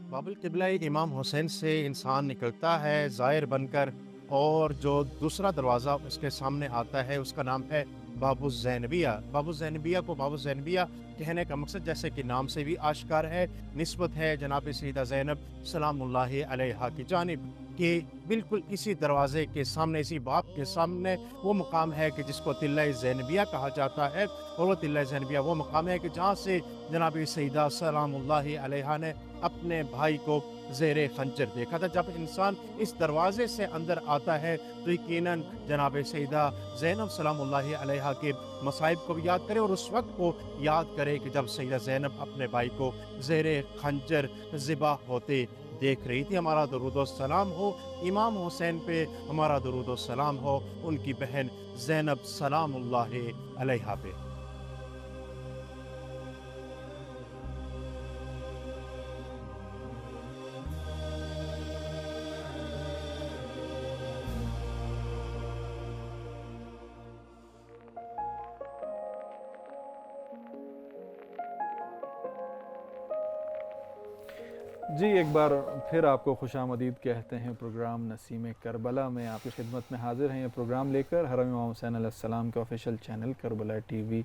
باب القبلہ امام حسین سے انسان نکلتا ہے زائر بن کر, اور جو دوسرا دروازہ اس کے سامنے آتا ہے اس کا نام ہے باب الزینبیہ. باب الزینبیہ کو باب الزینبیہ کہنے کا مقصد جیسے کہ نام سے بھی آشکار ہے, نسبت ہے جناب سیدہ زینب سلام اللہ علیہا کی جانب, کہ بالکل اسی دروازے کے سامنے, اسی باب کے سامنے وہ مقام ہے کہ جس کو تلہ زینبیہ کہا جاتا ہے. اور وہ تلہ زینبیہ وہ مقام ہے کہ جہاں سے جناب سیدہ سلام اللہ علیہا نے اپنے بھائی کو زیر خنجر دیکھا تھا. جب انسان اس دروازے سے اندر آتا ہے تو یقیناً جناب سیدہ زینب سلام اللہ علیہا کے مصائب کو بھی یاد کرے, اور اس وقت کو یاد کرے کہ جب سیدہ زینب اپنے بھائی کو زیر خنجر ذبح ہوتے دیکھ رہی تھی. ہمارا درود و سلام ہو امام حسین پہ, ہمارا درود و سلام ہو ان کی بہن زینب سلام اللہ علیہا پہ. جی ایک بار پھر آپ کو خوش آمدید کہتے ہیں پروگرام نسیم کربلا میں. آپ کی خدمت میں حاضر ہیں یہ پروگرام لے کر حرم امام حسین علیہ السلام کے official channel Karbala T V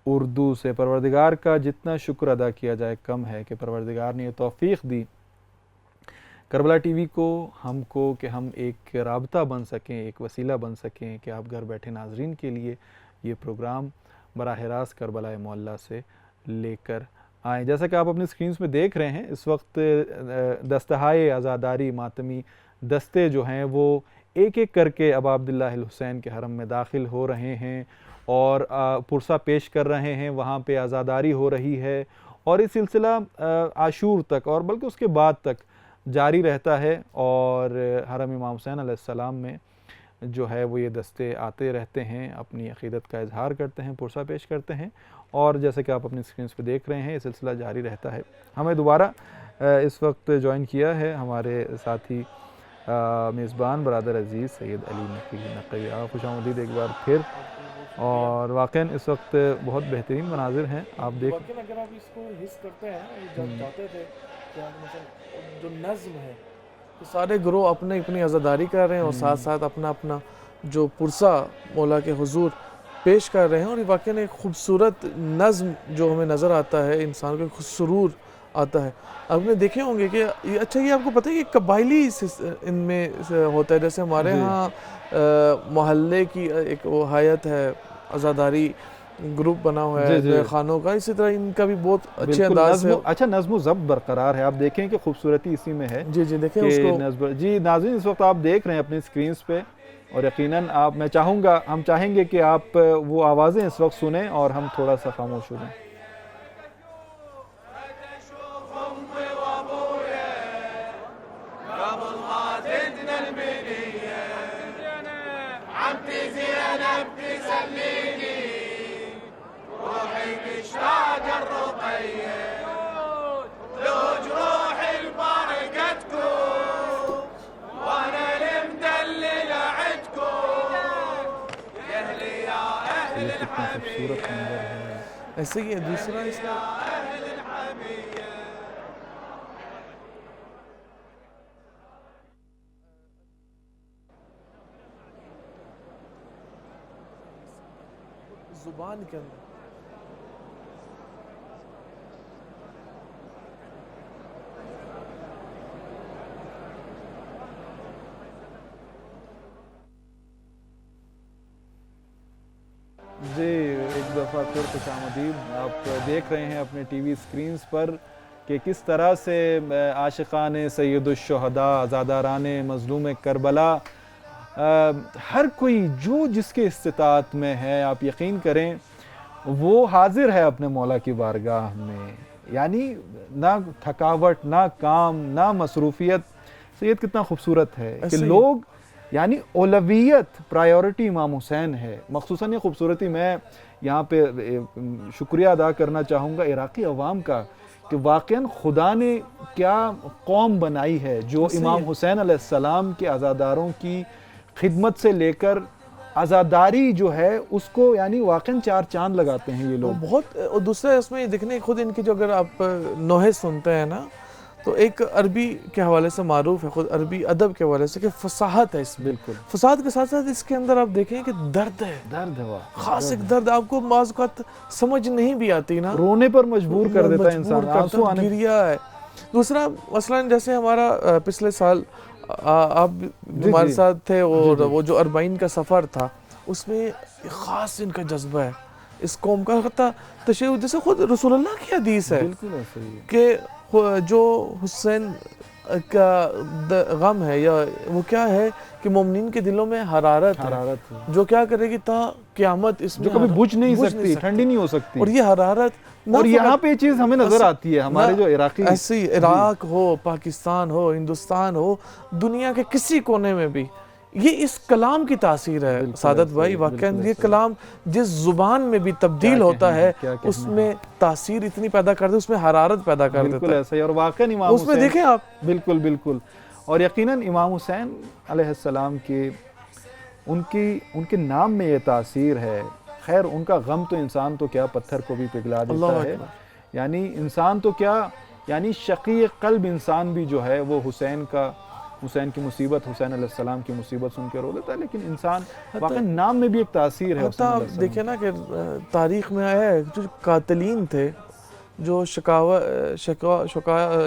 Urdu سے. پروردگار کا جتنا شکر ادا کیا جائے کم ہے کہ پروردگار نے یہ توفیق دی کربلا ٹی وی کو, ہم کو, کہ ہم ایک رابطہ بن سکیں, ایک وسیلہ بن سکیں کہ آپ گھر بیٹھے ناظرین کے لیے یہ پروگرام براہ راست کربلا معلیٰ سے لے کر آئیں. جیسا کہ آپ اپنی سکرینز میں دیکھ رہے ہیں اس وقت دستہائے عزاداری ماتمی دستے جو ہیں وہ ایک ایک کر کے ابا عبداللہ الحسین کے حرم میں داخل ہو رہے ہیں اور پرسہ پیش کر رہے ہیں. وہاں پہ عزاداری ہو رہی ہے اور یہ سلسلہ عاشور تک اور بلکہ اس کے بعد تک جاری رہتا ہے, اور حرم امام حسین علیہ السلام میں جو ہے وہ یہ دستے آتے رہتے ہیں, اپنی عقیدت کا اظہار کرتے ہیں, پرسہ پیش کرتے ہیں, اور جیسے کہ آپ اپنی سکرینز پہ دیکھ رہے ہیں یہ سلسلہ جاری رہتا ہے. ہمیں دوبارہ اس وقت جوائن کیا ہے ہمارے ساتھی میزبان برادر عزیز سید علی نقوی. آپ خوش آمدید ایک بار پھر, اور واقعاً اس وقت بہت بہترین مناظر ہیں. آپ دیکھ اگر آپ اس کو حس کرتے ہیں جب جاتے تھے جو نظم ہے تو سارے گروہ اپنے اپنی عزاداری کر رہے ہیں اور ساتھ ساتھ اپنا اپنا جو پرسہ مولا کے حضور پیش کر رہے ہیں, اور یہ واقعاً ایک خوبصورت نظم جو ہمیں نظر آتا ہے, انسان کو خود سرور آتا ہے. آپ نے دیکھے ہوں گے کہ اچھا یہ آپ کو پتہ ہے کہ قبائلی ان میں ہوتا ہے, جیسے ہمارے ہاں محلے کی ایک وہ حیات ہے, عزاداری گروپ بنا ہوا ہے خانوں کا, اسی طرح ان کا بھی بہت اچھے انداز سے اچھا نظم و ضبط برقرار ہے. آپ دیکھیں کہ خوبصورتی اسی میں ہے. جی دیکھیں اس کو. جی ناظرین اس وقت آپ دیکھ رہے ہیں اپنی سکرینز پہ, اور یقیناً ہم چاہیں گے کہ آپ وہ آوازیں اس وقت سنیں اور ہم تھوڑا سا خاموش ہو جائیں. خوبصورت منظر ہے. ایسے ہی ہے دوسرا اس کا زبان کے اندر. جی ایک دفعہ پھر خوش آمدید. آپ دیکھ رہے ہیں اپنے ٹی وی اسکرینز پر کہ کس طرح سے عاشقان سید الشہداء، عزاداران مظلوم کربلا، ہر کوئی جو جس کے استطاعت میں ہے، آپ یقین کریں وہ حاضر ہے اپنے مولا کی بارگاہ میں. یعنی نہ تھکاوٹ، نہ کام، نہ مصروفیت. سید کتنا خوبصورت ہے کہ لوگ یعنی اولویت، پرائیورٹی امام حسین ہے. مخصوصاً یہ خوبصورتی میں یہاں پہ شکریہ ادا کرنا چاہوں گا عراقی عوام کا کہ واقعاً خدا نے کیا قوم بنائی ہے جو امام حسین علیہ السلام کے عزاداروں کی خدمت سے لے کر عزاداری جو ہے اس کو یعنی واقعاً چار چاند لگاتے ہیں یہ لوگ. بہت. اور دوسرا اس میں دیکھنے خود ان کی جو اگر آپ نوحے سنتے ہیں نا تو ایک عربی کے حوالے سے معروف ہے، خود عربی ادب کے حوالے سے کہ فصاحت ہے اس میں. بالکل. فصاحت کے ساتھ ساتھ اس کے اندر آپ دیکھیں کہ درد ہے، درد ہے، خاص ایک درد آپ کو بعض اوقات سمجھ نہیں بھی آتی نا، رونے پر مجبور کر دیتا ہے انسان، آنسو آنے. گریا ہے. دوسرا مثلاً جیسے ہمارا پچھلے سال آپ ہمارے ساتھ تھے اور وہ جو 40 کا سفر تھا اس میں خاص ان کا جذبہ ہے اس قوم کا. حتیٰ تشیع جیسے خود رسول اللہ کی حدیث ہے بالکل ایسا ہی ہے کہ جو حسین کا غم ہے یا وہ کیا ہے کہ مومنین کے دلوں میں حرارت ہے جو کیا کرے گی تا قیامت، اس میں جو کبھی بجھ نہیں سکتی، ٹھنڈی نہیں ہو سکتی. اور یہ حرارت اور یہاں پہ یہ چیز ہمیں نظر آتی ہے ہمارے جو عراقی، ایسی عراق ہو، پاکستان ہو، ہندوستان ہو، دنیا کے کسی کونے میں بھی یہ اس کلام کی تاثیر ہے سعادت بھائی. واقعاً یہ کلام جس زبان میں بھی تبدیل ہوتا ہے اس میں تاثیر اتنی پیدا کرتا ہے، اس میں حرارت پیدا کر دیتا ہے. بالکل ایسا ہی. اور واقعاً امام اس میں دیکھیں آپ بالکل بالکل. اور یقیناً امام حسین علیہ السلام کی ان کے نام میں یہ تاثیر ہے. خیر ان کا غم تو انسان تو کیا پتھر کو بھی پگھلا دیتا ہے. یعنی انسان تو کیا یعنی شقی قلب انسان بھی جو ہے وہ حسین کی مصیبت، حسین علیہ السلام کی مصیبت سن کے رو دیتا ہے. لیکن انسان واقعا نام میں بھی ایک تاثیر ہے. حتیٰ آپ دیکھیں نا کہ تاریخ میں آیا ہے جو قاتلین تھے، جو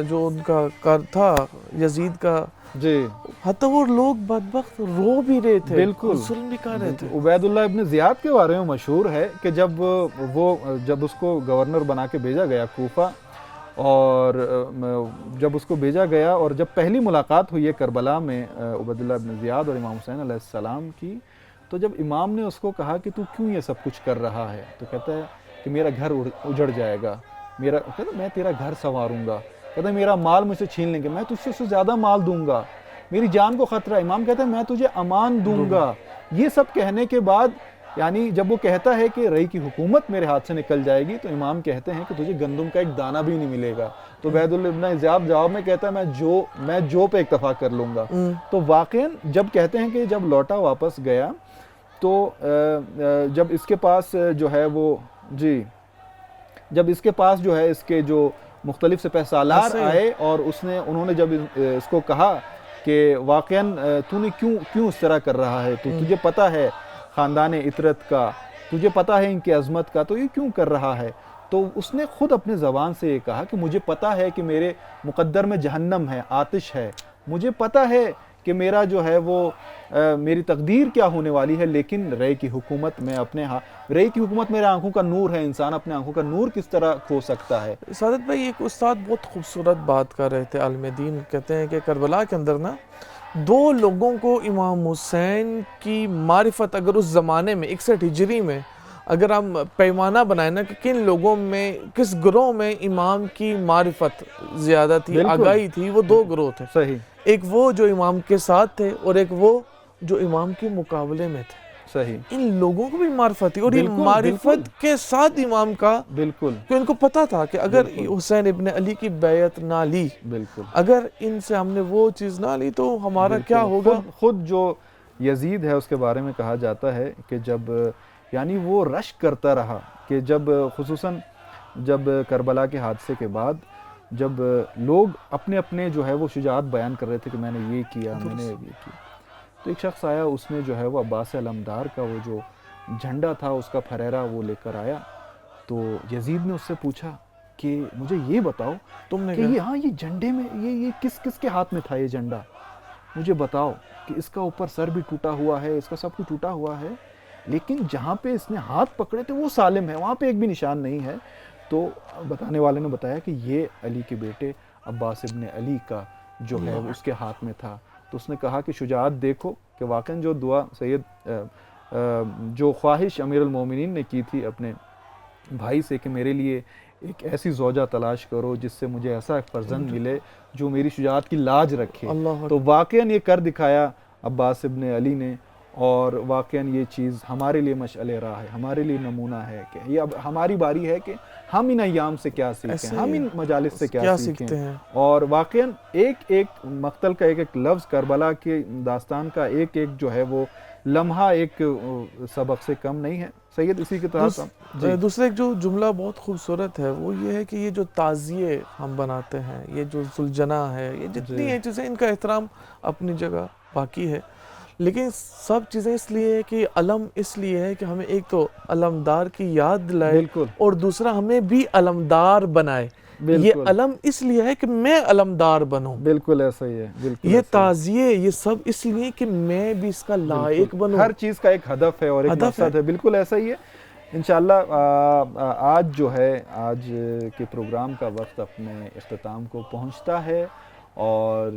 جو ان کا کار تھا یزید کا، جی حتیٰ وہ لوگ بدبخت رو بھی رہے تھے، بالکل ظلم بھی کر رہے تھے. عبید اللہ ابن زیاد کے بارے میں مشہور ہے کہ جب اس کو گورنر بنا کے بھیجا گیا کوفہ، اور جب اس کو بھیجا گیا اور جب پہلی ملاقات ہوئی ہے کربلا میں عبید اللہ ابن زیاد اور امام حسین علیہ السلام کی، تو جب امام نے اس کو کہا کہ تو کیوں یہ سب کچھ کر رہا ہے، تو کہتا ہے کہ میرا گھر اجڑ جائے گا، کہتا میں تیرا گھر سنواروں گا، کہتا ہے میرا مال مجھ سے چھین لیں گے، میں تجھ سے زیادہ مال دوں گا، میری جان کو خطرہ ہے. امام کہتا ہے میں تجھے امان دوں گا. یہ سب کہنے کے بعد یعنی جب وہ کہتا ہے کہ رئی کی حکومت میرے ہاتھ سے نکل جائے گی تو امام کہتے ہیں کہ تجھے گندم کا ایک دانہ بھی نہیں ملے گا. تو عبید اللہ ابن زیاد جواب میں کہتا ہے میں جو پہ اکتفا کر لوں گا. تو واقعاً جب کہتے ہیں کہ جب لوٹا واپس گیا تو جب اس کے پاس جو ہے وہ جب اس کے پاس جو ہے اس کے جو مختلف سپہ سالار آئے اور انہوں نے جب اس کو کہا کہ واقعاً تو نے کیوں اس طرح کر رہا ہے، تو تجھے پتہ ہے خاندان عطرت کا، تجھے پتہ ہے ان کی عظمت کا، تو یہ کیوں کر رہا ہے؟ تو اس نے خود اپنے زبان سے یہ کہا کہ مجھے پتہ ہے کہ میرے مقدر میں جہنم ہے، آتش ہے، مجھے پتہ ہے کہ میرا جو ہے وہ میری تقدیر کیا ہونے والی ہے، لیکن رئی کی حکومت میں رئی کی حکومت میرے آنکھوں کا نور ہے. انسان اپنے آنکھوں کا نور کس طرح کھو سکتا ہے؟ سعادت بھائی ایک استاد بہت خوبصورت بات کر رہے تھے، عالم دین کہتے ہیں کہ کربلا کے اندر نا 2 لوگوں کو امام حسین کی معرفت اگر اس زمانے میں 61 ہجری میں اگر ہم پیمانہ بنائیں نا کہ کن لوگوں میں کس گروہ میں امام کی معرفت زیادہ تھی، آگاہی تھی، وہ 2 گروہ تھے. صحیح. ایک وہ جو امام کے ساتھ تھے اور ایک وہ جو امام کے مقابلے میں تھے. صحیح. ان لوگوں کو بھی معرفت تھی اور یہ معرفت کے ساتھ امام کا بالکل کہ ان کو پتا تھا کہ اگر حسین ابن علی کی بیعت نہ لی، بالکل اگر ان سے ہم نے وہ چیز نہ لی تو ہمارا کیا ہوگا. خود جو یزید ہے اس کے بارے میں کہا جاتا ہے کہ جب یعنی وہ رشک کرتا رہا کہ خصوصاً جب کربلا کے حادثے کے بعد جب لوگ اپنے جو ہے وہ شجاعت بیان کر رہے تھے کہ میں نے یہ کیا، میں نے یہ کیا، تو ایک شخص آیا، اس نے جو ہے وہ عباس علمدار کا وہ جو جھنڈا تھا اس کا پھریرا وہ لے کر آیا. تو یزید نے اس سے پوچھا کہ مجھے یہ بتاؤ تم نے کہ یہ جھنڈے میں یہ کس کے ہاتھ میں تھا یہ جھنڈا, مجھے بتاؤ کہ اس کا اوپر سر بھی ٹوٹا ہوا ہے, اس کا سب کچھ ٹوٹا ہوا ہے, لیکن جہاں پہ اس نے ہاتھ پکڑے تھے وہ سالم ہے, وہاں پہ ایک بھی نشان نہیں ہے. تو بتانے والے نے بتایا کہ یہ علی کے بیٹے عباس ابن علی کا جو ہے اس کے ہاتھ میں تھا. تو اس نے کہا کہ شجاعت دیکھو کہ واقعاً جو دعا سید جو خواہش امیر المومنین نے کی تھی اپنے بھائی سے کہ میرے لیے ایک ایسی زوجہ تلاش کرو جس سے مجھے ایسا ایک فرزند ملے جو میری شجاعت کی لاج رکھے, تو واقعاً یہ کر دکھایا عباس ابن علی نے. اور واقعاً یہ چیز ہمارے لیے مشعل راہ ہے, ہمارے لیے نمونہ ہے کہ یہ اب ہماری باری ہے کہ ہم ان ایام سے کیا سیکھیں, ہم ان مجالس سے کیا سیکھیں. اور واقعاً ایک مقتل کا ایک لفظ, کربلا کے داستان کا ایک جو ہے وہ لمحہ ایک سبق سے کم نہیں ہے. سید اسی کے تحت دوسرا ایک جو جملہ بہت خوبصورت ہے وہ یہ ہے کہ یہ جو تعزیے ہم بناتے ہیں, یہ جو سلجنا ہے, یہ جتنی ہیں چیزیں, ان کا احترام اپنی جگہ باقی ہے, لیکن سب چیزیں اس لیے ہے کہ علم اس لیے ہے کہ ہمیں ایک تو علمدار کی یاد دلائے اور دوسرا ہمیں بھی علمدار بنائے. یہ علم اس لیے ہے کہ میں علمدار بنوں. بالکل ایسا ہی ہے. یہ تعزیے یہ سب اس لیے کہ میں بھی اس کا لائق بنوں. ہر چیز کا ایک ہدف ہے اور ایک مقصد ہے. بالکل ایسا ہی ہے. انشاءاللہ آج جو ہے آج کے پروگرام کا وقت اپنے اختتام کو پہنچتا ہے, اور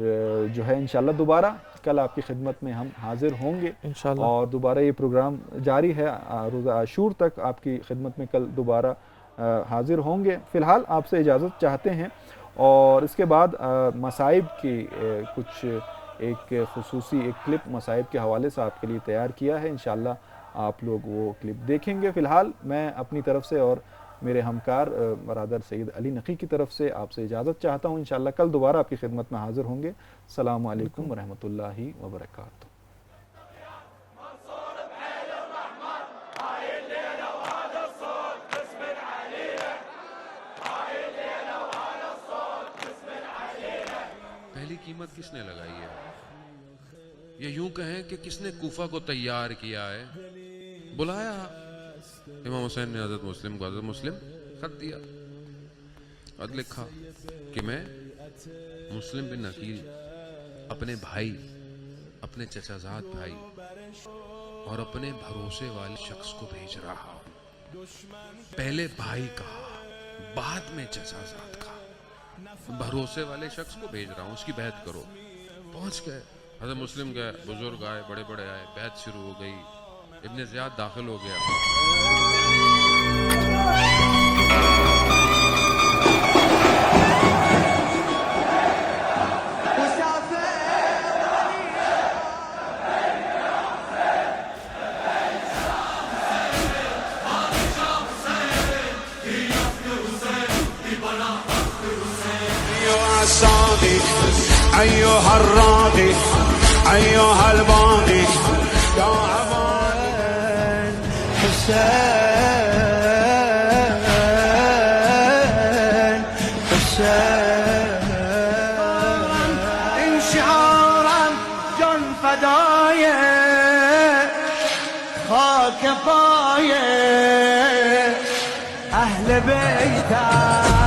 جو ہے انشاءاللہ دوبارہ کل آپ کی خدمت میں ہم حاضر ہوں گے انشاءاللہ, اور دوبارہ یہ پروگرام جاری ہے روز عاشور تک آپ کی خدمت میں کل دوبارہ حاضر ہوں گے. فی الحال آپ سے اجازت چاہتے ہیں, اور اس کے بعد مصائب کی کچھ ایک خصوصی ایک کلپ مصائب کے حوالے سے آپ کے لیے تیار کیا ہے. انشاءاللہ آپ لوگ وہ کلپ دیکھیں گے. فی الحال میں اپنی طرف سے اور میرے ہمکار برادر سید علی نقی کی طرف سے آپ سے اجازت چاہتا ہوں. انشاءاللہ کل دوبارہ آپ کی خدمت میں حاضر ہوں گے. السلام علیکم ورحمۃ اللہ وبرکاتہ. پہلی قیمت کس نے لگائی ہے؟ یہ یوں کہیں کہ کس نے کوفہ کو تیار کیا ہے؟ بلایا امام حسین نے حضرت مسلم کو, حضرت مسلم خط دیا, خط لکھا کہ میں مسلم بن عقیل اپنے بھائی, اپنے چچا زاد بھائی اور اپنے بھروسے والے شخص کو بھیج رہا ہوں. پہلے بھائی کہا, بعد میں چچا زاد کہا, بھروسے والے شخص کو بھیج رہا ہوں, اس کی بیعت کرو. پہنچ گئے, حضرت مسلم گئے, بزرگ آئے, بڑے بڑے آئے, بیعت شروع ہو گئی. ابن زیاد داخل ہو گیا. أيها الراضي أيها الباضي يا حسين انشعارا جن فدايا خاك فايا أهل بيتك